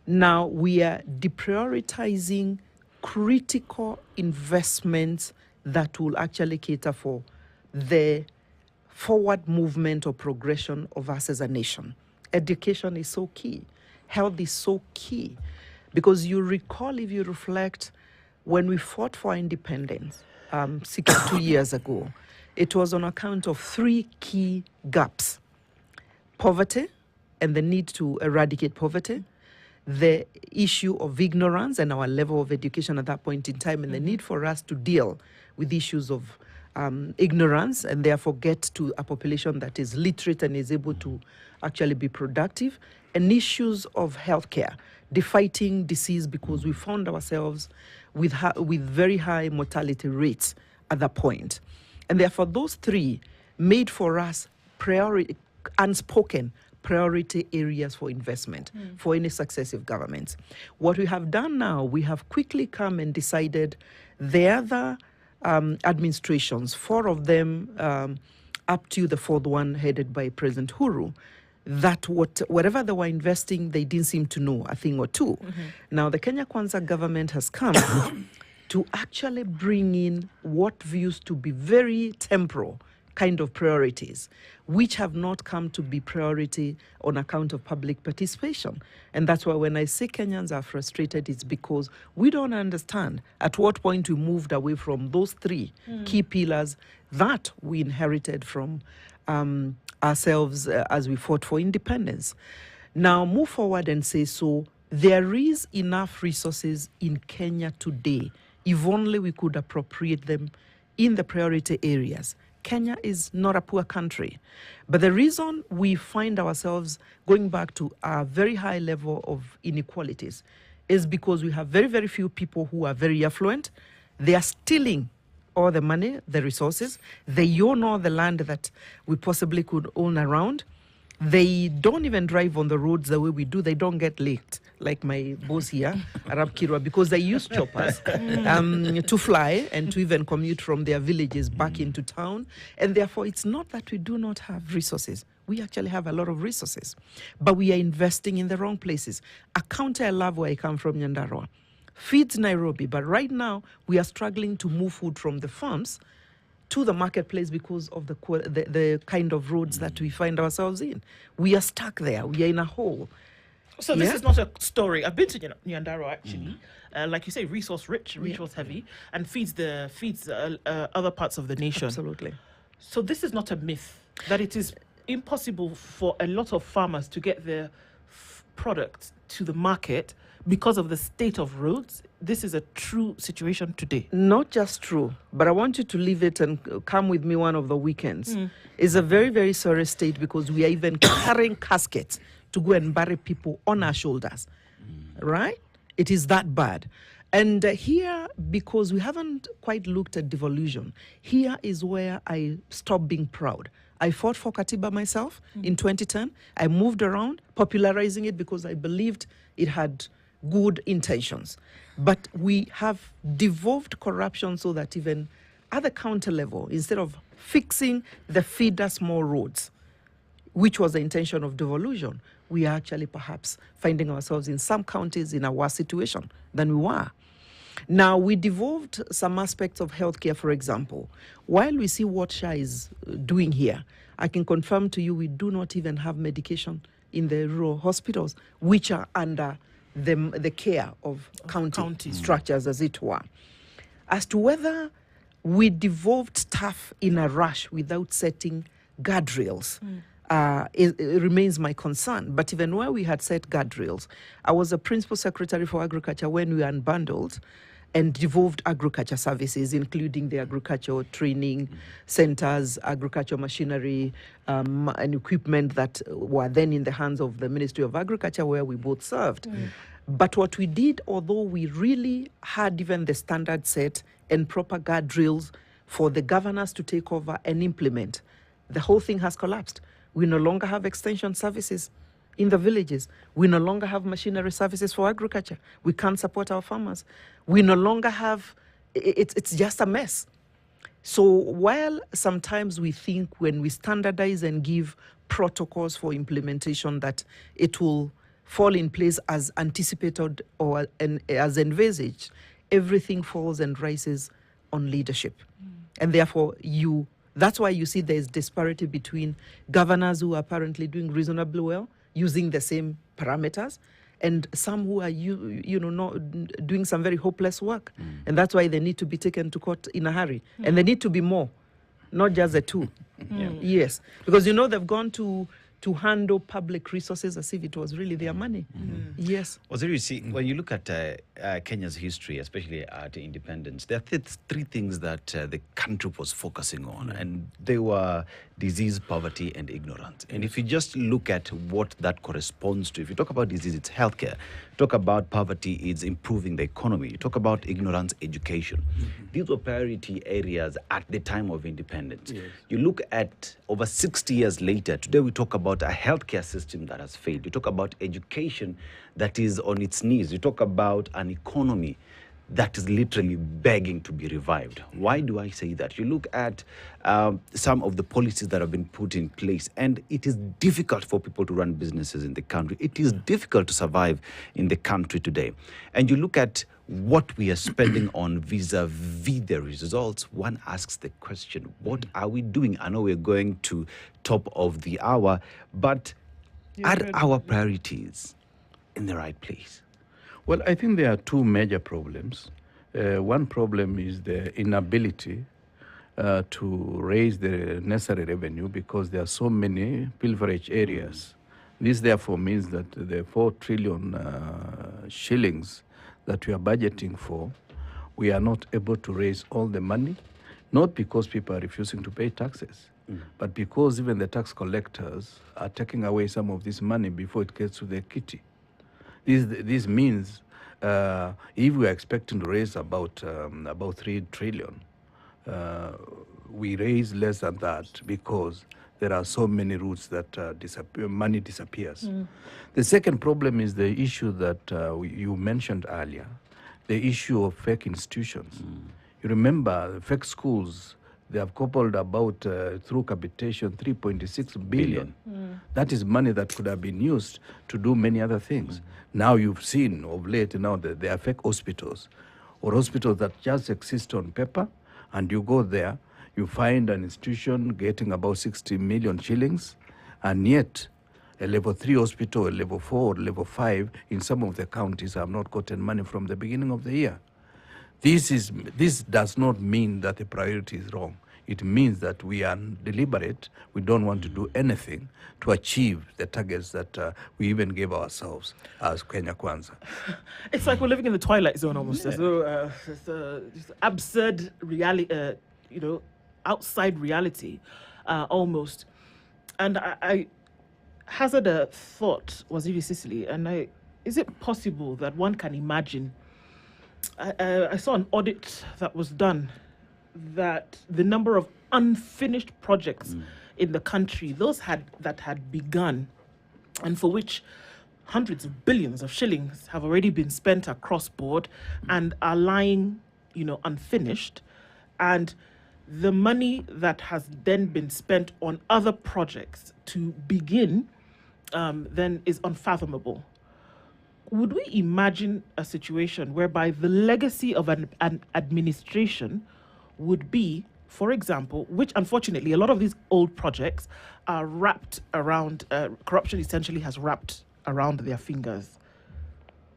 now we are deprioritizing critical investments that will actually cater for the forward movement or progression of us as a nation. Education is so key. Health is so key. Because you recall, if you reflect, when we fought for independence 62 years ago, it was on account of three key gaps: poverty and the need to eradicate poverty, the issue of ignorance and our level of education at that point in time, and the need for us to deal with issues of ignorance and therefore get to a population that is literate and is able to actually be productive, and issues of healthcare, fighting disease, because we found ourselves with very high mortality rates at that point. And therefore those three made for us unspoken priority areas for investment for any successive governments. What we have done now, we have quickly come and decided the other administrations, four of them up to the fourth one headed by President Uhuru, that whatever they were investing, they didn't seem to know a thing or two. Now the Kenya Kwanza government has come to actually bring in what views to be very temporal kind of priorities, which have not come to be priority on account of public participation. And that's why when I say Kenyans are frustrated, it's because we don't understand at what point we moved away from those three key pillars that we inherited from ourselves as we fought for independence. Now move forward and say, so there is enough resources in Kenya today, if only we could appropriate them in the priority areas. Kenya is not a poor country. But the reason we find ourselves going back to a very high level of inequalities is because we have very, very few people who are very affluent. They are stealing all the money, the resources. They own all the land that we possibly could own around. They don't even drive on the roads the way we do. They don't get late, like my boss here, Arap Kirwa, because they use choppers to fly and to even commute from their villages back into town. And therefore, it's not that we do not have resources. We actually have a lot of resources, but we are investing in the wrong places. A county I love where I come from, Nyandarua, feeds Nairobi, but right now we are struggling to move food from the farms to the marketplace because of the kind of roads that we find ourselves in. We are stuck there. We are in a hole.
So this is not a story. I've been to Nyandarua actually. Like you say, resource rich, resource heavy, and feeds other parts of the nation.
Absolutely.
So this is not a myth that it is impossible for a lot of farmers to get their products to the market because of the state of roads. This is a true situation today.
Not just true, but I want you to leave it and come with me one of the weekends. It's a very, very sorry state because we are even carrying caskets to go and bury people on our shoulders, right? It is that bad. And here, because we haven't quite looked at devolution, here is where I stopped being proud. I fought for Katiba myself in 2010. I moved around, popularizing it because I believed it had good intentions. But we have devolved corruption so that even at the county level, instead of fixing the feeder small roads, which was the intention of devolution, we are actually perhaps finding ourselves in some counties in a worse situation than we were. Now, we devolved some aspects of healthcare, for example. While we see what SHA is doing here, I can confirm to you we do not even have medication in the rural hospitals, which are under the care of county structures, as it were. As to whether we devolved staff in a rush without setting guardrails, it remains my concern. But even where we had set guardrails, I was a principal secretary for agriculture when we unbundled and devolved agriculture services, including the agricultural training centers, agricultural machinery, and equipment that were then in the hands of the Ministry of Agriculture, where we both served. But what we did, although we really had even the standard set and proper guardrails for the governors to take over and implement, the whole thing has collapsed. We no longer have extension services in the villages. We no longer have machinery services for agriculture. We can't support our farmers. We no longer have, it's just a mess. So while sometimes we think when we standardize and give protocols for implementation that it will fall in place as anticipated or as envisaged, everything falls and rises on leadership. And therefore, that's why you see there's disparity between governors who are apparently doing reasonably well, using the same parameters, and some who are not doing some very hopeless work. And that's why they need to be taken to court in a hurry. And they need to be more, not just the two. Yes, because they've gone to handle public resources as if it was really their money. Yes.
Well, so you see, when you look at Kenya's history, especially at independence, there are three things that the country was focusing on, and they were disease, poverty, and ignorance. And if you just look at what that corresponds to, if you talk about disease, it's healthcare. Talk about poverty, it's improving the economy. You talk about ignorance, education. These were priority areas at the time of independence. You look at over 60 years later, today we talk about a healthcare system that has failed. You talk about education that is on its knees. You talk about an economy that is literally begging to be revived. Why do I say that? You look at some of the policies that have been put in place, and it is difficult for people to run businesses in the country. It is difficult to survive in the country today. And you look at what we are spending on vis-a-vis the results, one asks the question, what are we doing? I know we're going to top of the hour, but are our priorities in the right place?
Well, I think there are two major problems. One problem is the inability to raise the necessary revenue because there are so many pilferage areas. This therefore means that the 4 trillion shillings that we are budgeting for, we are not able to raise all the money, not because people are refusing to pay taxes, but because even the tax collectors are taking away some of this money before it gets to the kitty. This means if we are expecting to raise about 3 trillion, we raise less than that because there are so many routes that money disappears. The second problem is the issue that you mentioned earlier, the issue of fake institutions. You remember fake schools, they have coupled about, through capitation, 3.6 billion. That is money that could have been used to do many other things. Now you've seen of late now that there are fake hospitals, or hospitals that just exist on paper, and you go there, you find an institution getting about 60 million shillings, and yet a level 3 hospital, a level 4, level 5 in some of the counties have not gotten money from the beginning of the year. This does not mean that the priority is wrong. It means that we are deliberate. We don't want to do anything to achieve the targets that we even gave ourselves as Kenya Kwanza.
It's like we're living in the twilight zone almost. So, it's just absurd reality, outside reality, almost. And I hazard a thought, was it Sicily? And is it possible that one can imagine? I saw an audit that was done that the number of unfinished projects in the country, those that had begun, and for which hundreds of billions of shillings have already been spent across board and are lying, unfinished, and the money that has then been spent on other projects to begin then is unfathomable. Would we imagine a situation whereby the legacy of an administration would be, for example, which unfortunately a lot of these old projects are wrapped around, corruption essentially has wrapped around their fingers.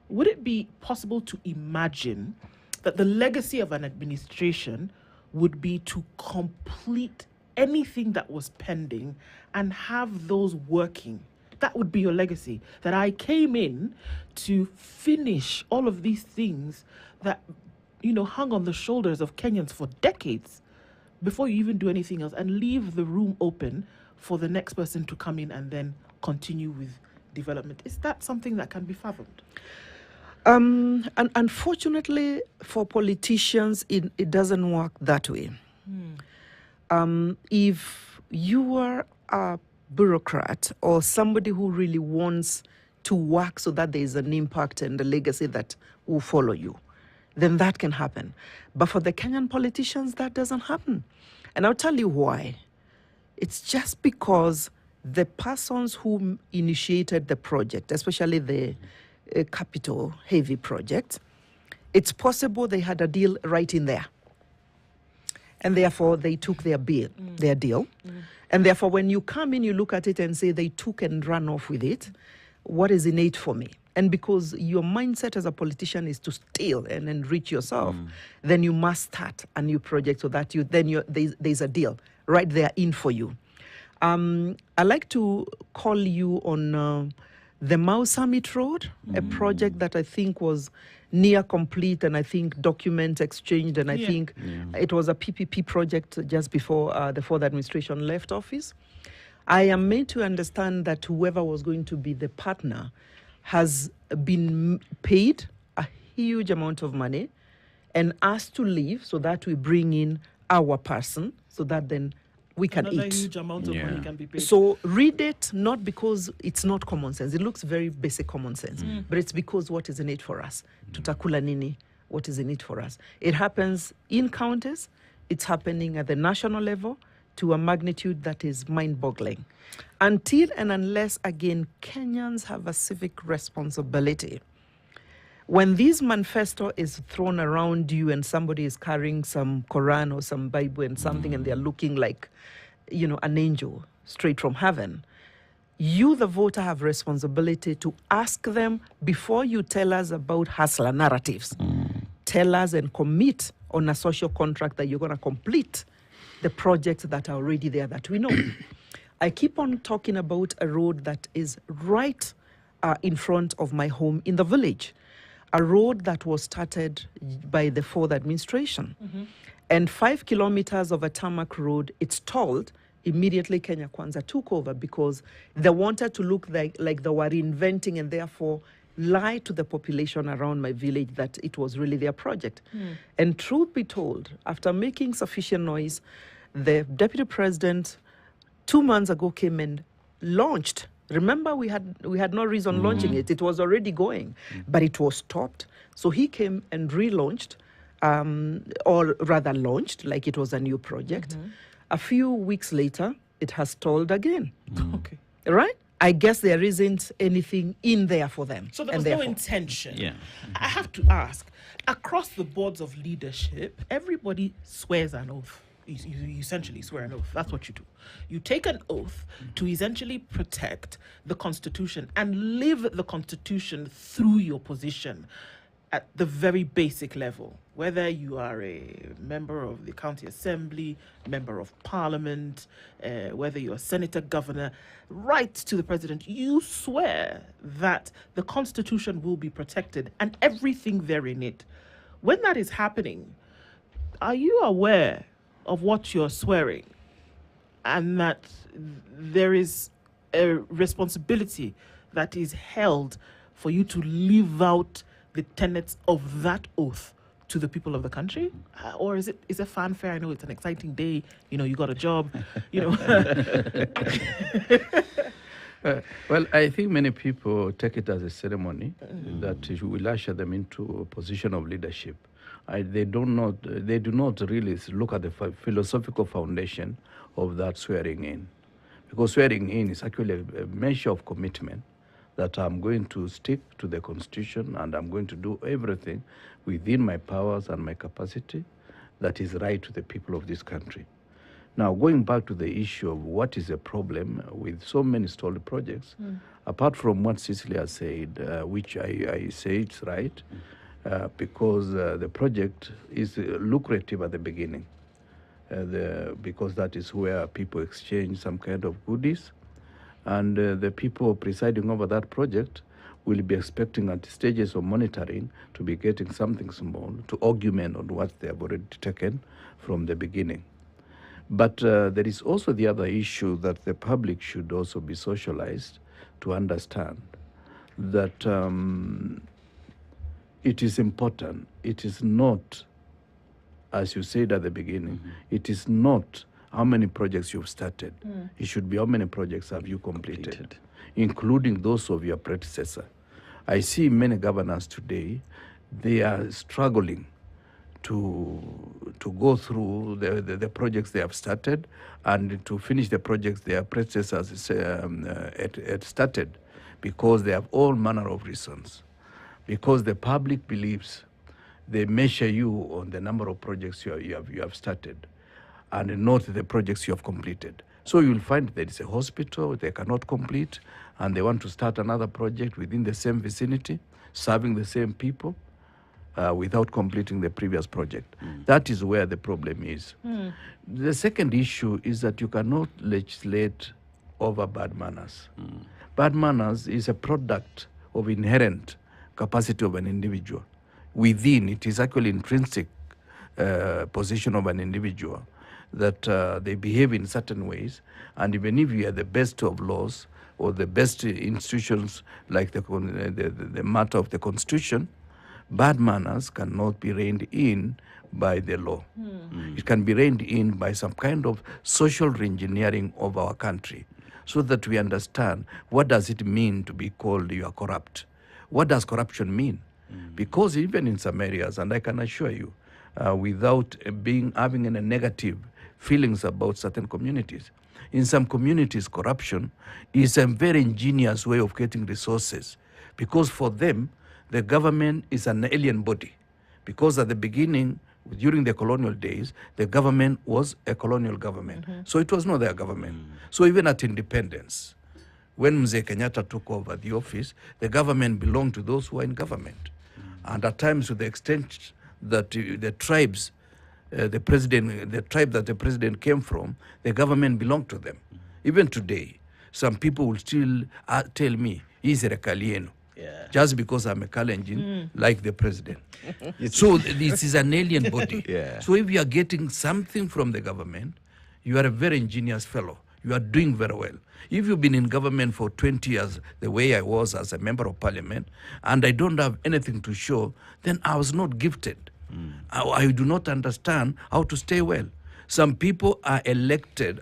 Would it be possible to imagine that the legacy of an administration would be to complete anything that was pending and have those working? That would be your legacy, that I came in to finish all of these things that, hung on the shoulders of Kenyans for decades before you even do anything else, and leave the room open for the next person to come in and then continue with development. Is that something that can be fathomed?
And unfortunately for politicians, it doesn't work that way. If you are a bureaucrat or somebody who really wants to work so that there is an impact and a legacy that will follow you, then that can happen. But for the Kenyan politicians, that doesn't happen. And I'll tell you why. It's just because the persons who initiated the project, especially the capital heavy project, it's possible they had a deal right in there. And therefore, they took their deal. And therefore, when you come in, you look at it and say, they took and ran off with it. What is in it for me? And because your mindset as a politician is to steal and enrich yourself, then you must start a new project so that there's a deal right there in for you. I like to call you on the Mau Summit Road, a project that I think was near complete, and I think documents exchanged, and I think it was a PPP project just before the Ford administration left office. I am made to understand that whoever was going to be the partner has been paid a huge amount of money and asked to leave so that we bring in our person so that then we can
Another
eat.
huge amount of money can be paid.
So read it, not because it's not common sense. It looks very basic common sense, but it's because what is in it for us? Tutakula nini, what is in it for us? It happens in counties. It's happening at the national level to a magnitude that is mind-boggling. Until and unless, again, Kenyans have a civic responsibility. When this manifesto is thrown around you and somebody is carrying some Quran or some Bible and something and they're looking like, an angel straight from heaven, you, the voter, have responsibility to ask them before you tell us about hustler narratives. Tell us and commit on a social contract that you're going to complete the projects that are already there that we know. I keep on talking about a road that is right in front of my home in the village. A road that was started by the Ford administration. And 5 kilometers of a tarmac road, it's stalled. Immediately Kenya Kwanza took over because they wanted to look like they were inventing and therefore lie to the population around my village that it was really their project. And truth be told, after making sufficient noise, the deputy president 2 months ago came and launched. Remember, we had no reason launching it. It was already going, but it was stopped. So he came and relaunched, or rather launched, like it was a new project. A few weeks later, it has stalled again.
Okay.
Right? I guess there isn't anything in there for them.
So there
and
was no
therefore-
intention.
Yeah.
I have to ask, across the boards of leadership, everybody swears an oath. You essentially swear an oath. That's what you do. You take an oath to essentially protect the Constitution and live the Constitution through your position at the very basic level. Whether you are a member of the county assembly, member of parliament, whether you're a senator, governor, right to the president, you swear that the Constitution will be protected and everything therein it. When that is happening, are you aware of what you're swearing and that there is a responsibility that is held for you to live out the tenets of that oath to the people of the country? Or is it fanfare? I know it's an exciting day, you got a job,
Well, I think many people take it as a ceremony that will usher them into a position of leadership. They do not really look at the philosophical foundation of that swearing in. Because swearing in is actually a measure of commitment that I'm going to stick to the Constitution and I'm going to do everything within my powers and my capacity that is right to the people of this country. Now, going back to the issue of what is the problem with so many stalled projects, apart from what Cecilia said, which I say it's right, because the project is lucrative at the beginning, because that is where people exchange some kind of goodies, and the people presiding over that project will be expecting at stages of monitoring to be getting something small to augment on what they have already taken from the beginning. But there is also the other issue that the public should also be socialized to understand that it is important. It is not, as you said at the beginning, it is not how many projects you've started. It should be how many projects have you completed, including those of your predecessor. I see many governors today, they are struggling to go through the projects they have started and to finish the projects their predecessors had started, because they have all manner of reasons. Because the public believes they measure you on the number of projects you have started and not the projects you have completed. So you'll find there is a hospital they cannot complete and they want to start another project within the same vicinity, serving the same people, without completing the previous project. That is where the problem is. The second issue is that you cannot legislate over bad manners. Bad manners is a product of inherent capacity of an individual. Within, it is actually intrinsic position of an individual that they behave in certain ways, and even if you are the best of laws or the best institutions like the matter of the Constitution, bad manners cannot be reined in by the law. It can be reined in by some kind of social reengineering of our country, so that we understand what does it mean to be called you are corrupt. What does corruption mean? Because even in some areas, and I can assure you, without having any negative feelings about certain communities, in some communities, corruption is a very ingenious way of getting resources, because for them, the government is an alien body. Because at the beginning, during the colonial days, the government was a colonial government. So it was not their government. So even at independence, when Mzee Kenyatta took over the office, the government belonged to those who were in government. And at times, to the extent that the tribes, the tribe that the president came from, the government belonged to them. Even today, some people will still tell me, he's a Rekalieno. Just because I'm a Kalenjin, like the president. So this is an alien body. So if you are getting something from the government, you are a very ingenious fellow. You are doing very well. If you've been in government for 20 years, the way I was as a member of parliament, and I don't have anything to show, then I was not gifted. I do not understand how to stay well. Some people are elected,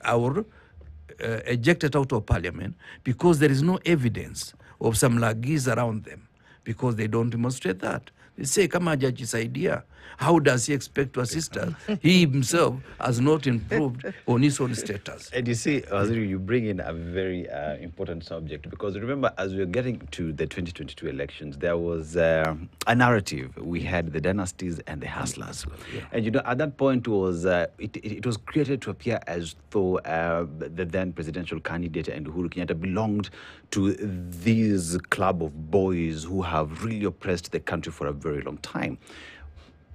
ejected out of parliament because there is no evidence of some lagis around them, because they don't demonstrate that. They say, kama hajajisaidia, how does he expect to assist us? He himself has not improved on his own status.
And you see, Waziri, you bring in a very important subject, because remember, as we were getting to the 2022 elections, there was a narrative. We had the dynasties and the hustlers.
Yeah.
And, at that point was it was created to appear as though the then presidential candidate and Uhuru Kenyatta belonged to this club of boys who have really oppressed the country for a very long time.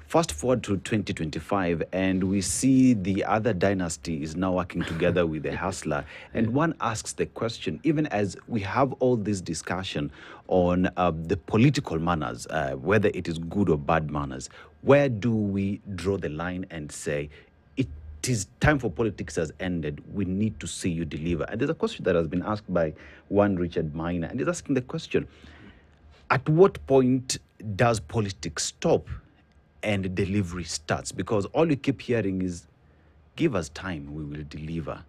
Fast forward to 2025, and we see the other dynasty is now working together with the hustler. And one asks the question, even as we have all this discussion on the political manners, whether it is good or bad manners, where do we draw the line and say, it is time for politics has ended, we need to see you deliver? And there's a question that has been asked by one Richard Minor, and he's asking the question, at what point does politics stop and delivery starts? Because all you keep hearing is, give us time, we will deliver.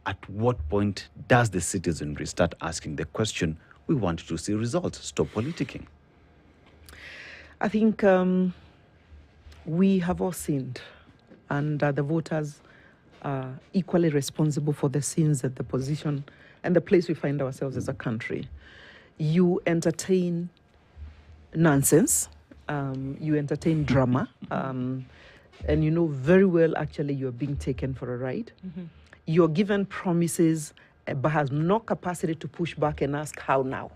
At what point does the citizenry start asking the question, we want to see results, stop politicking?
I think we have all sinned, and the voters are equally responsible for the sins at the position and the place we find ourselves as a country. You entertain nonsense, you entertain drama, and you know very well actually you're being taken for a ride. You're given promises but has no capacity to push back and ask how now.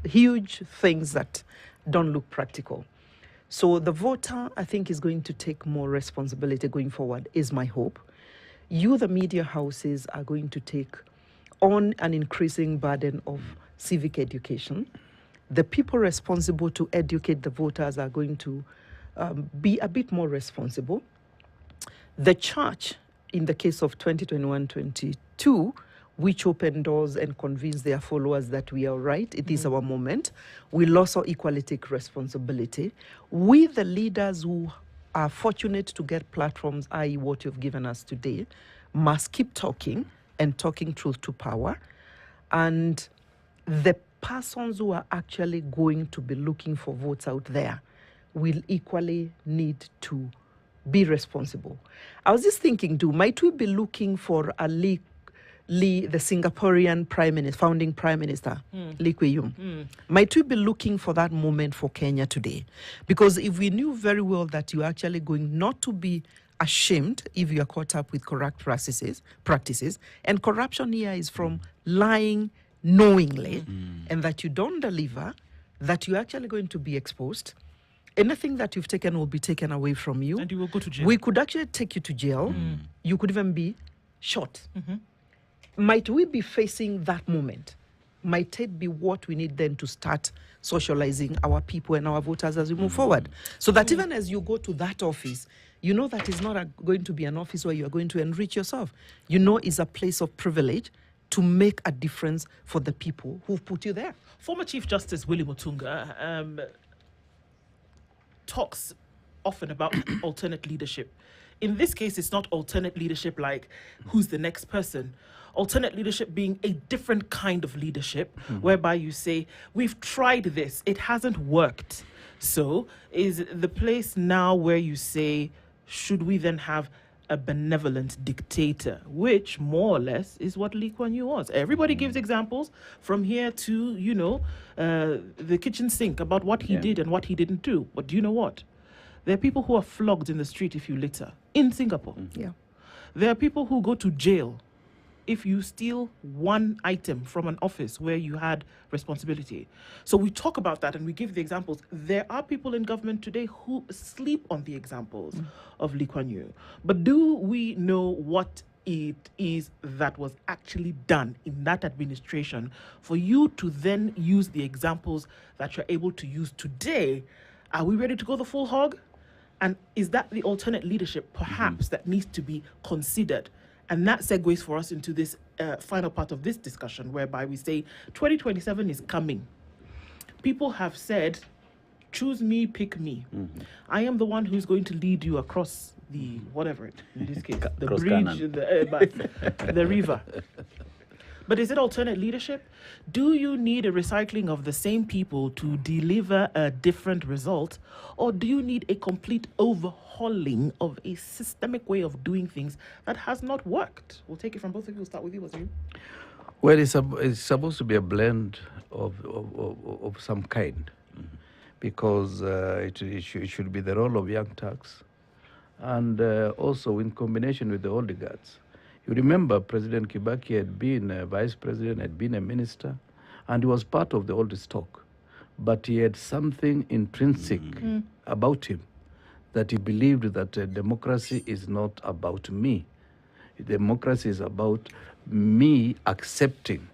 Huge things that don't look practical. So the voter, I think, is going to take more responsibility going forward, is my hope. You, the media houses, are going to take on an increasing burden of civic education. The people responsible to educate the voters are going to be a bit more responsible. The church, in the case of 2021-22, which opened doors and convinced their followers that we are right, it is our moment, will also equally take responsibility. We, the leaders who are fortunate to get platforms, i.e. what you've given us today, must keep talking and talking truth to power. And the persons who are actually going to be looking for votes out there will equally need to be responsible. I was just thinking, might we be looking for a Lee, the Singaporean Prime Minister, founding Prime Minister, Lee Kuan Yew? Might we be looking for that moment for Kenya today? Because if we knew very well that you're actually going not to be ashamed if you are caught up with corrupt practices, and corruption here is from lying knowingly, and that you don't deliver, that you're actually going to be exposed. Anything that you've taken will be taken away from you.
And you will go to jail.
We could actually take you to jail. You could even be shot. Might we be facing that moment? Might it be what we need then to start socializing our people and our voters as we move forward? So that even as you go to that office, you know that is not going to be an office where you are going to enrich yourself. You know it's a place of privilege to make a difference for the people who've put you there.
Former Chief Justice Willie Mutunga talks often about alternate leadership. In this case, it's not alternate leadership like who's the next person. Alternate leadership being a different kind of leadership, whereby you say, we've tried this, it hasn't worked. So is the place now where you say, should we then have a benevolent dictator, which more or less is what Lee Kuan Yew was. Everybody gives examples from here to, the kitchen sink about what he did and what he didn't do. But do you know what? There are people who are flogged in the street if you litter in Singapore.
Yeah.
There are people who go to jail if you steal one item from an office where you had responsibility. So we talk about that and we give the examples. There are people in government today who sleep on the examples of Lee Kuan Yew. But do we know what it is that was actually done in that administration for you to then use the examples that you're able to use today? Are we ready to go the full hog? And is that the alternate leadership, perhaps, that needs to be considered? And that segues for us into this final part of this discussion, whereby we say 2027 is coming. People have said, choose me, pick me. I am the one who's going to lead you across the whatever in this case, the
Cross
bridge,
canal.
the river. But is it alternate leadership? Do you need a recycling of the same people to deliver a different result? Or do you need a complete overhauling of a systemic way of doing things that has not worked? We'll take it from both of you. We'll start with you, Waziri.
Well, it's supposed to be a blend of some kind, because it should be the role of young Turks, and also in combination with the older guards. You remember President Kibaki had been a vice president, had been a minister, and he was part of the old stock. But he had something intrinsic about him, that he believed that democracy is not about me. Democracy is about me accepting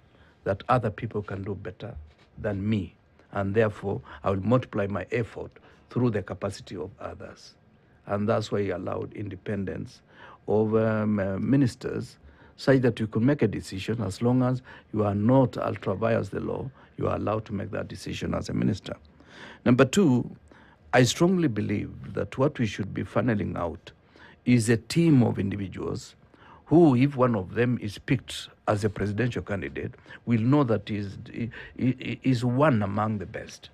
that other people can do better than me. And therefore, I will multiply my effort through the capacity of others. And that's why he allowed independence over ministers, such that you could make a decision as long as you are not ultra vires the law, you are allowed to make that decision as a minister. Number two, I strongly believe that what we should be funneling out is a team of individuals who, if one of them is picked as a presidential candidate, will know that he is one among the best.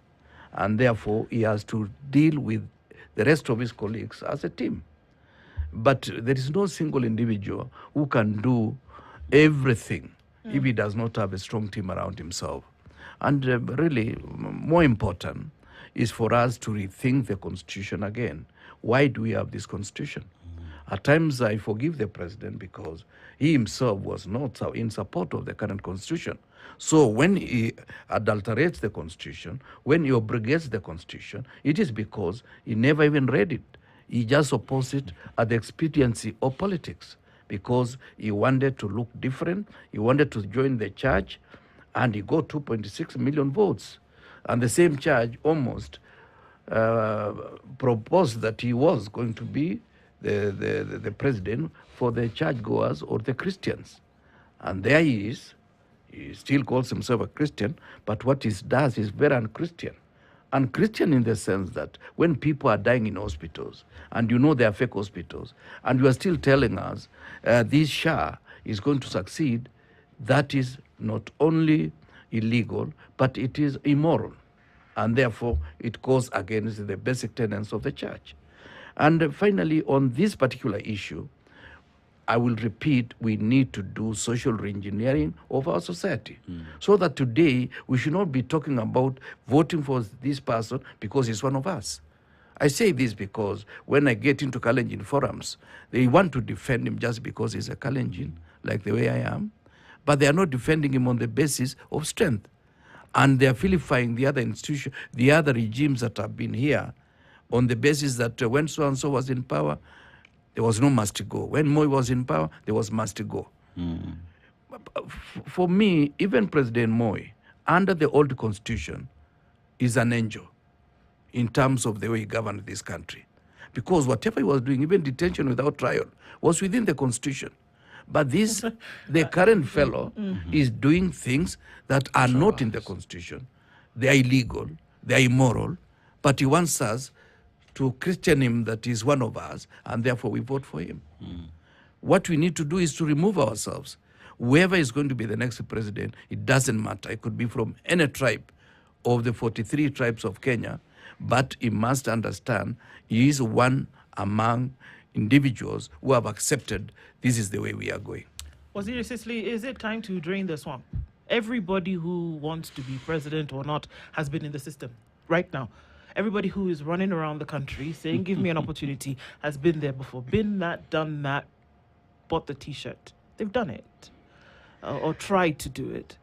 And therefore, he has to deal with the rest of his colleagues as a team. But there is no single individual who can do everything if he does not have a strong team around himself. And really, more important is for us to rethink the Constitution again. Why do we have this Constitution? At times, I forgive the president because he himself was not in support of the current Constitution. So when he adulterates the Constitution, when he abrogates the Constitution, it is because he never even read it. He just opposed it at the expediency of politics because he wanted to look different. He wanted to join the church, and he got 2.6 million votes. And the same church almost proposed that he was going to be the president for the churchgoers or the Christians. And there he is. He still calls himself a Christian, but what he does is very unchristian. Unchristian in the sense that when people are dying in hospitals, and you know they are fake hospitals, and you are still telling us this Shah is going to succeed, that is not only illegal, but it is immoral. And therefore, it goes against the basic tenets of the church. And finally, on this particular issue, I will repeat, we need to do social reengineering of our society. So that today, we should not be talking about voting for this person because he's one of us. I say this because when I get into Kalenjin forums, they want to defend him just because he's a Kalenjin, like the way I am, but they are not defending him on the basis of strength. And they are vilifying the other institution, the other regimes that have been here on the basis that when so-and-so was in power, there was no must go. When Moi was in power, there was must go. For me, even President Moi, under the old constitution, is an angel in terms of the way he governed this country. Because whatever he was doing, even detention without trial, was within the constitution. But this, the current fellow is doing things that are not in the constitution. They are illegal, they are immoral, but he wants us to Christian him that he's one of us, and therefore we vote for him. What we need to do is to remove ourselves. Whoever is going to be the next president, it doesn't matter. It could be from any tribe of the 43 tribes of Kenya, but he must understand he is one among individuals who have accepted this is the way we are going.
Waziri Sisli, is it time to drain the swamp? Everybody who wants to be president or not has been in the system right now. Everybody who is running around the country saying, give me an opportunity, has been there before. Been that, done that, bought the T-shirt. They've done it or tried to do it.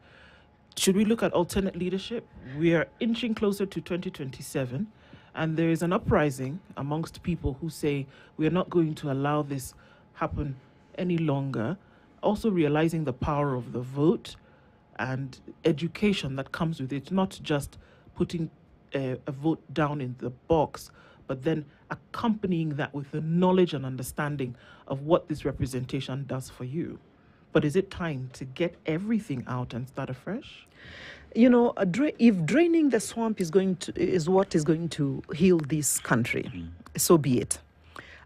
Should we look at alternate leadership? We are inching closer to 2027, and there is an uprising amongst people who say we are not going to allow this happen any longer. Also realizing the power of the vote and education that comes with it, not just putting a vote down in the box, but then accompanying that with the knowledge and understanding of what this representation does for you. But is it time to get everything out and start afresh?
You know, if draining the swamp is what is going to heal this country, so be it.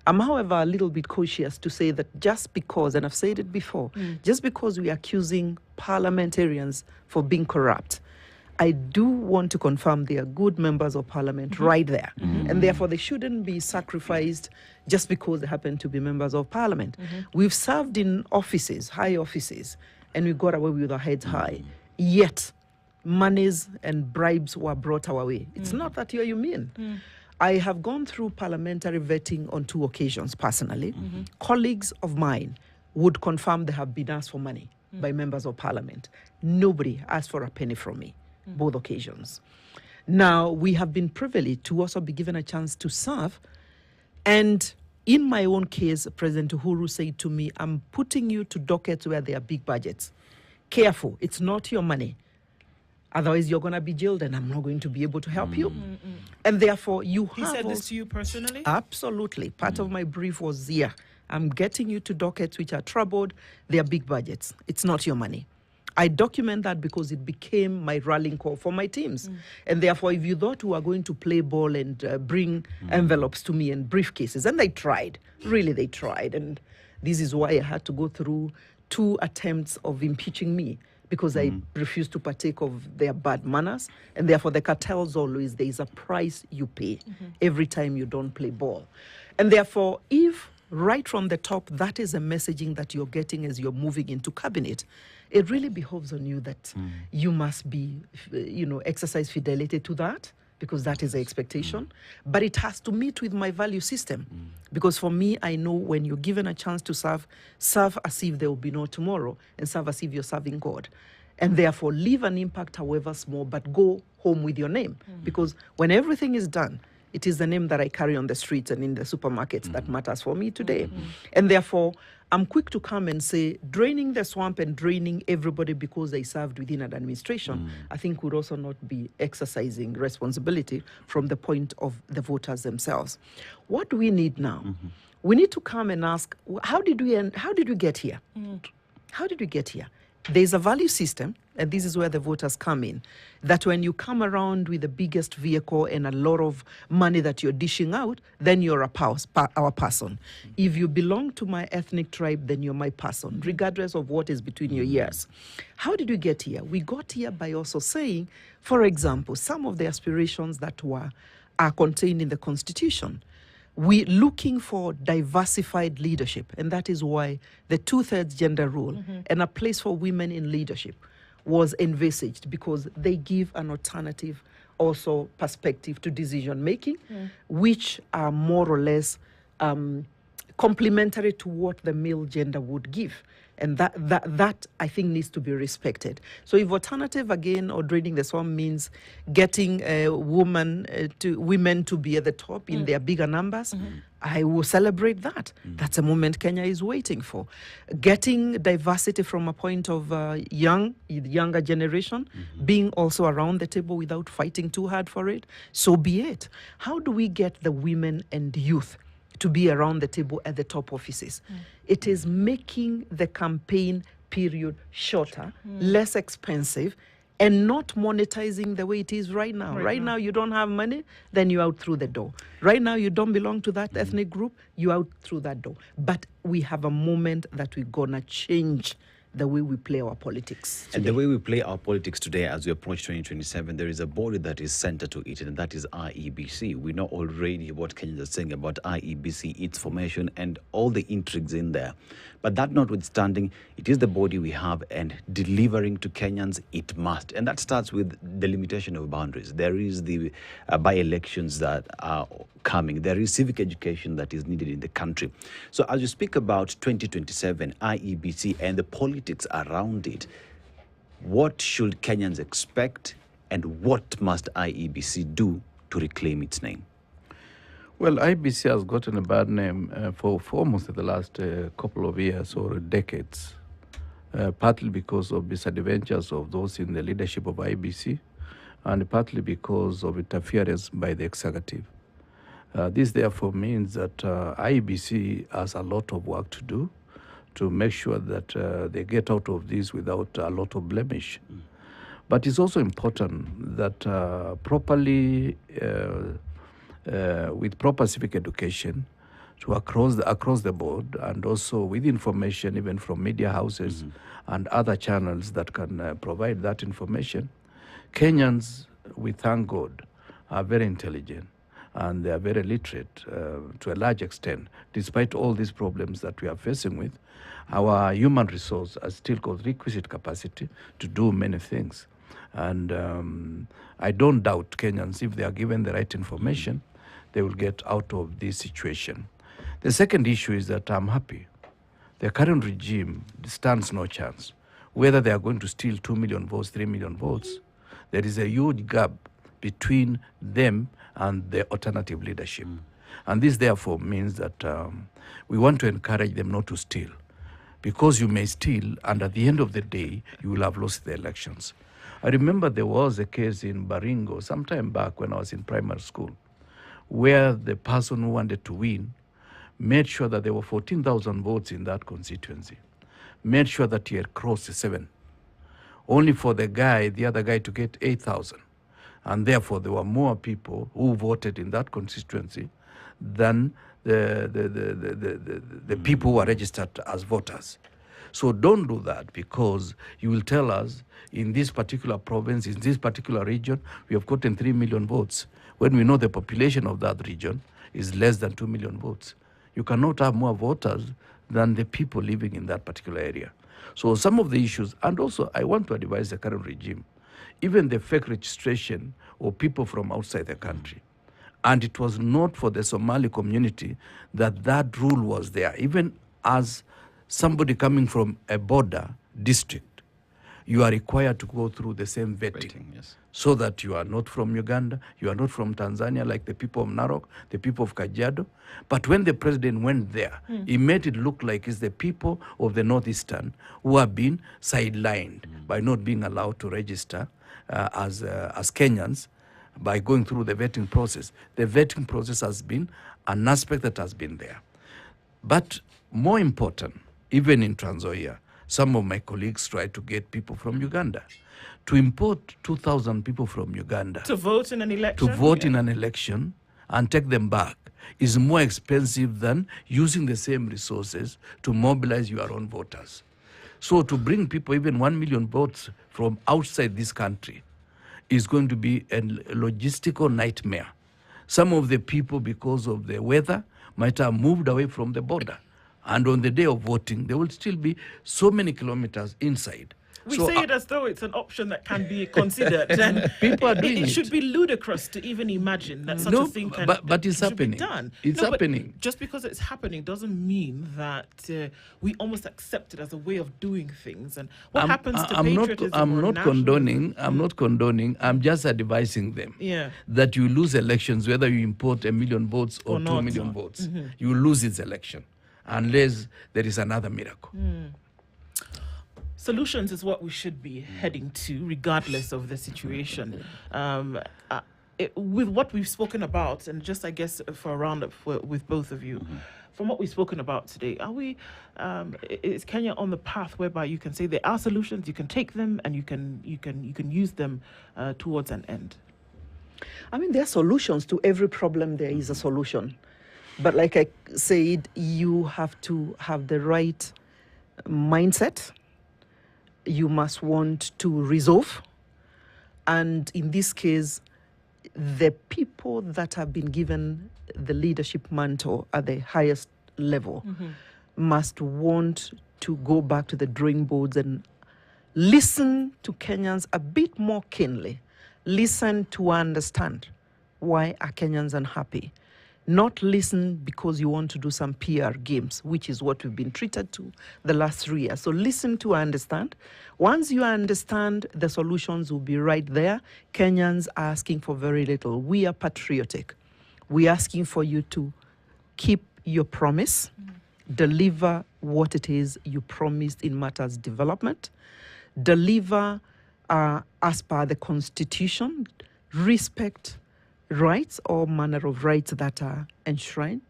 I'm, however, a little bit cautious to say that just because, and I've said it before, just because we are accusing parliamentarians for being corrupt, I do want to confirm they are good members of parliament right there. And therefore, they shouldn't be sacrificed just because they happen to be members of parliament. We've served in offices, high offices, and we got away with our heads high. Yet, monies and bribes were brought our way. It's not that you mean. I have gone through parliamentary vetting on 2 occasions personally. Colleagues of mine would confirm they have been asked for money by members of parliament. Nobody asked for a penny from me, both occasions. Now, we have been privileged to also be given a chance to serve. And in my own case, President Uhuru said to me, I'm putting you to dockets where there are big budgets. Careful, it's not your money. Otherwise, you're going to be jailed and I'm not going to be able to help you. And therefore, you have...
He said this to you personally?
Absolutely. Part of my brief was here. I'm getting you to dockets which are troubled. They are big budgets. It's not your money. I document that because it became my rallying call for my teams. And therefore, if you thought we were going to play ball and bring envelopes to me and briefcases, and they tried, really they tried. And this is why I had to go through 2 attempts of impeaching me, because I refused to partake of their bad manners. And therefore, the cartels always, there is a price you pay every time you don't play ball. And therefore, if right from the top, that is a messaging that you're getting as you're moving into cabinet, it really behoves on you that you must be, exercise fidelity to that, because that is the expectation. But it has to meet with my value system. Because for me, I know when you're given a chance to serve as if there will be no tomorrow, and serve as if you're serving God. And therefore, leave an impact, however small, but go home with your name. Because when everything is done, it is the name that I carry on the streets and in the supermarkets that matters for me today. And therefore, I'm quick to come and say, draining the swamp and draining everybody because they served within an administration, I think would also not be exercising responsibility from the point of the voters themselves. What do we need now? We need to come and ask, how did we get here? How did we get here? There's a value system, and this is where the voters come in, that when you come around with the biggest vehicle and a lot of money that you're dishing out, then you're our person. If you belong to my ethnic tribe, then you're my person, regardless of what is between your ears. How did we get here? We got here by also saying, for example, some of the aspirations that are contained in the Constitution. We're looking for diversified leadership, and that is why the 2/3 gender rule and a place for women in leadership was envisaged, because they give an alternative also perspective to decision making, which are more or less complementary to what the male gender would give. And that I think needs to be respected. So if alternative again or draining the swamp means getting women to be at the top in their bigger numbers, I will celebrate that. That's a moment Kenya is waiting for. Getting diversity from a point of younger generation, being also around the table without fighting too hard for it, so be it. How do we get the women and youth to be around the table at the top offices? It is making the campaign period shorter, less expensive, and not monetizing the way it is right now. Right now, you don't have money, then you're out through the door. Right now, you don't belong to that ethnic group, you're out through that door. But we have a moment that we're going to change the way we play our politics today.
And the way we play our politics today as we approach 2027, there is a body that is centered to it, and that is IEBC. We know already what Kenyans are saying about IEBC, its formation, and all the intrigues in there. But that notwithstanding, it is the body we have, and delivering to Kenyans, it must. And that starts with the limitation of boundaries. There is the by-elections that are coming. There is civic education that is needed in the country. So as you speak about 2027, IEBC, and the politics around it, what should Kenyans expect, and what must IEBC do to reclaim its name?
Well, IBC has gotten a bad name for almost the last couple of years or decades, partly because of misadventures of those in the leadership of IBC, and partly because of interference by the executive. This therefore means that IBC has a lot of work to do to make sure that they get out of this without a lot of blemish. But it's also important that properly with proper civic education, to across the board, and also with information even from media houses and other channels that can provide that information. Kenyans, we thank God, are very intelligent and they are very literate to a large extent. Despite all these problems that we are facing with, our human resource has still got requisite capacity to do many things. And I don't doubt Kenyans, if they are given the right information, they will get out of this situation. The second issue is that I'm happy. The current regime stands no chance. Whether they are going to steal 2 million votes, 3 million votes, there is a huge gap between them and the alternative leadership. And this therefore means that we want to encourage them not to steal. Because you may steal, and at the end of the day, you will have lost the elections. I remember there was a case in Baringo some time back when I was in primary school, where the person who wanted to win made sure that there were 14,000 votes in that constituency, made sure that he had crossed 7, only for the other guy to get 8,000. And therefore, there were more people who voted in that constituency than the people who are registered as voters. So don't do that, because you will tell us in this particular province, in this particular region, we have gotten 3 million votes, when we know the population of that region is less than 2 million votes. You cannot have more voters than the people living in that particular area. So some of the issues, and also I want to advise the current regime, even the fake registration of people from outside the country. And it was not for the Somali community that rule was there. Even as somebody coming from a border district, you are required to go through the same vetting.
Yes.
So that you are not from Uganda, you are not from Tanzania like the people of Narok, the people of Kajiado. But when the president went there, he made it look like it's the people of the Northeastern who have been sidelined by not being allowed to register as Kenyans by going through the vetting process. The vetting process has been an aspect that has been there. But more important, even in Trans Nzoia, some of my colleagues tried to get people from Uganda. To import 2,000 people from Uganda
To vote in an election?
to vote in an election and take them back is more expensive than using the same resources to mobilize your own voters. So to bring people, even 1 million votes from outside this country, is going to be a logistical nightmare. Some of the people, because of the weather, might have moved away from the border. And on the day of voting, there will still be so many kilometers inside.
We
So,
say it as though it's an option that can be considered. And
people are doing
it
it.
should be ludicrous to even imagine that such
No,
a thing can
but it's
should
happening.
Be done.
It's
No, but
happening.
just because it's happening doesn't mean that we almost accept it as a way of doing things. And what happens to patriotism
I'm
or
not
nationalism?
condoning. I'm not condoning. I'm just advising them
Yeah.
that you lose elections whether you import 1 million votes or
Or
2
not.
million votes. You lose its election unless there is another miracle.
Solutions is what we should be heading to, regardless of the situation. With what we've spoken about, and just I guess for a roundup with both of you, from what we've spoken about today, are we? Is Kenya on the path whereby you can say there are solutions, you can take them, and you can use them towards an end?
I mean, there are solutions to every problem. There is a solution. But like I said, you have to have the right mindset. You must want to resolve. And in this case, the people that have been given the leadership mantle at the highest level must want to go back to the drawing boards and listen to Kenyans a bit more keenly. Listen to understand why are Kenyans unhappy. Not listen because you want to do some PR games, which is what we've been treated to the last 3 years. So listen to understand. Once you understand, the solutions will be right there. Kenyans are asking for very little. We are patriotic. We're asking for you to keep your promise, deliver what it is you promised in matters development, deliver as per the Constitution, respect rights or manner of rights that are enshrined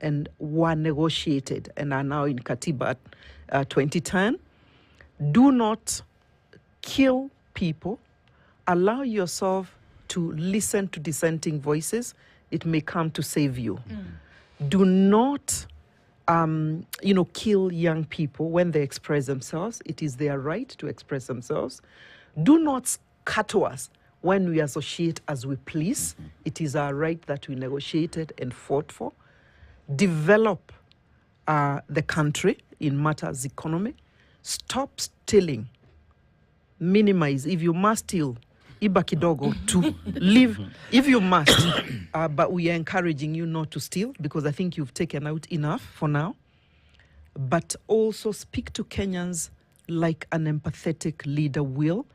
and were negotiated and are now in Katiba 2010. Do not kill people. Allow yourself to listen to dissenting voices. It may come to save you. Do not, kill young people when they express themselves. It is their right to express themselves. Do not scatter us when we associate as we please. It is our right that we negotiated and fought for. Develop the country in matters economy. Stop stealing. Minimize. If you must steal, iba kidogo to live. If you must, but we are encouraging you not to steal because I think you've taken out enough for now. But also speak to Kenyans like an empathetic leader will.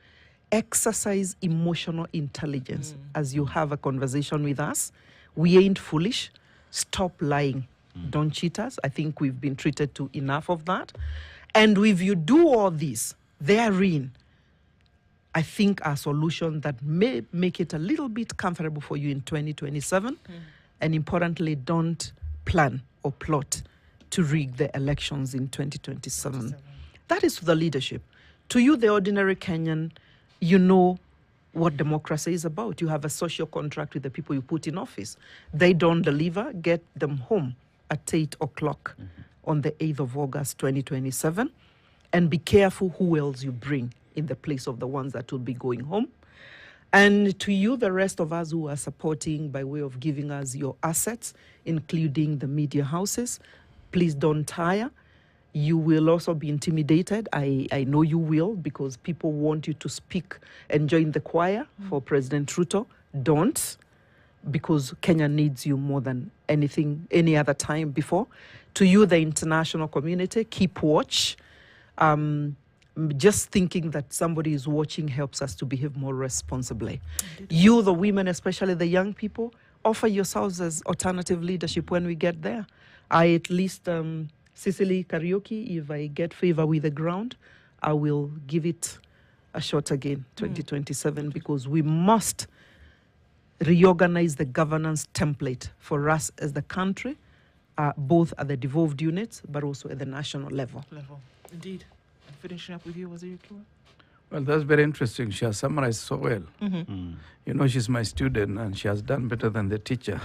Exercise emotional intelligence as you have a conversation with us. We ain't foolish. Stop lying. Don't cheat us. I think we've been treated to enough of that. And if you do all this, therein, I think a solution that may make it a little bit comfortable for you in 2027. And importantly, don't plan or plot to rig the elections in 2027. That is to the leadership. To you, the ordinary Kenyan, you know what democracy is about. You have a social contract with the people you put in office. They don't deliver, get them home at 8 o'clock on the 8th of August, 2027. And be careful who else you bring in the place of the ones that will be going home. And to you, the rest of us who are supporting by way of giving us your assets, including the media houses, please don't tire. You will also be intimidated. I know you will, because people want you to speak and join the choir for President Ruto. Don't, because Kenya needs you more than any other time before. To you, the international community, keep watch. Just thinking that somebody is watching helps us to behave more responsibly. You, the women, especially the young people, offer yourselves as alternative leadership when we get there. I at least... Cicely Karaoke, if I get favor with the ground, I will give it a shot again, 2027, because we must reorganize the governance template for us as the country, both at the devolved units, but also at the national level.
Indeed. And finishing up with you, was it Kirwa?
Well, that's very interesting. She has summarized so well. You know, she's my student and she has done better than the teacher.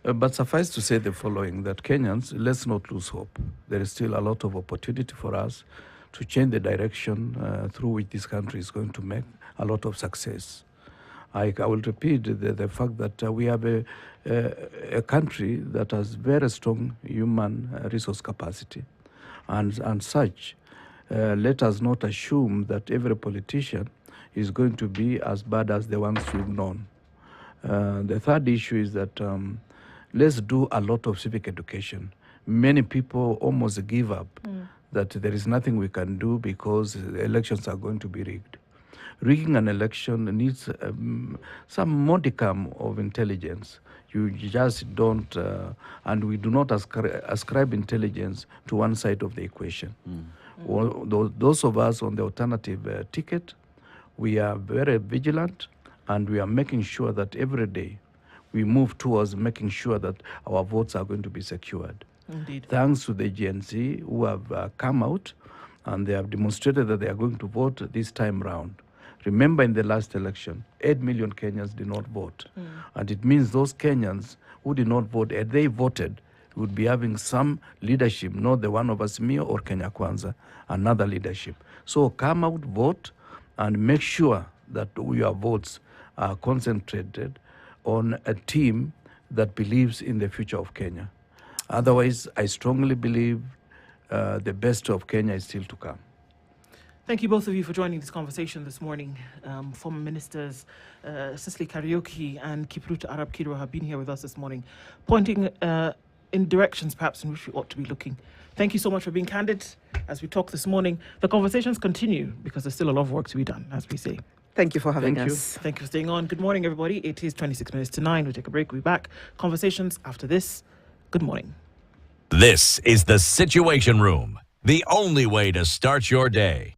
But suffice to say the following, that Kenyans, let's not lose hope. There is still a lot of opportunity for us to change the direction through which this country is going to make a lot of success. I will repeat the fact that we have a country that has very strong human resource capacity. And such, let us not assume that every politician is going to be as bad as the ones we've known. The third issue is that let's do a lot of civic education. Many people almost give up that there is nothing we can do because elections are going to be rigged. Rigging an election needs some modicum of intelligence. You just don't, and we do not ascribe intelligence to one side of the equation. Well, those of us on the alternative ticket, we are very vigilant and we are making sure that every day we move towards making sure that our votes are going to be secured.
Indeed.
Thanks to the GNC who have come out and they have demonstrated that they are going to vote this time round. Remember, in the last election, 8 million Kenyans did not vote. And it means those Kenyans who did not vote, had they voted, would be having some leadership, not the one of Azimio or Kenya Kwanza, another leadership. So come out, vote, and make sure that your votes are concentrated on a team that believes in the future of Kenya. Otherwise, I strongly believe the best of Kenya is still to come.
Thank you, both of you, for joining this conversation this morning. Former ministers Cicely Karaoke and Kipruto Arap Kirwa have been here with us this morning, pointing in directions perhaps in which we ought to be looking. Thank you so much for being candid as we talk this morning. The conversations continue because there's still a lot of work to be done, as we say.
Thank you for having us.
Thank you for staying on. Good morning, everybody. It is 26 minutes to 9. We'll take a break. We'll be back. Conversations after this. Good morning.
This is the Situation Room, the only way to start your day.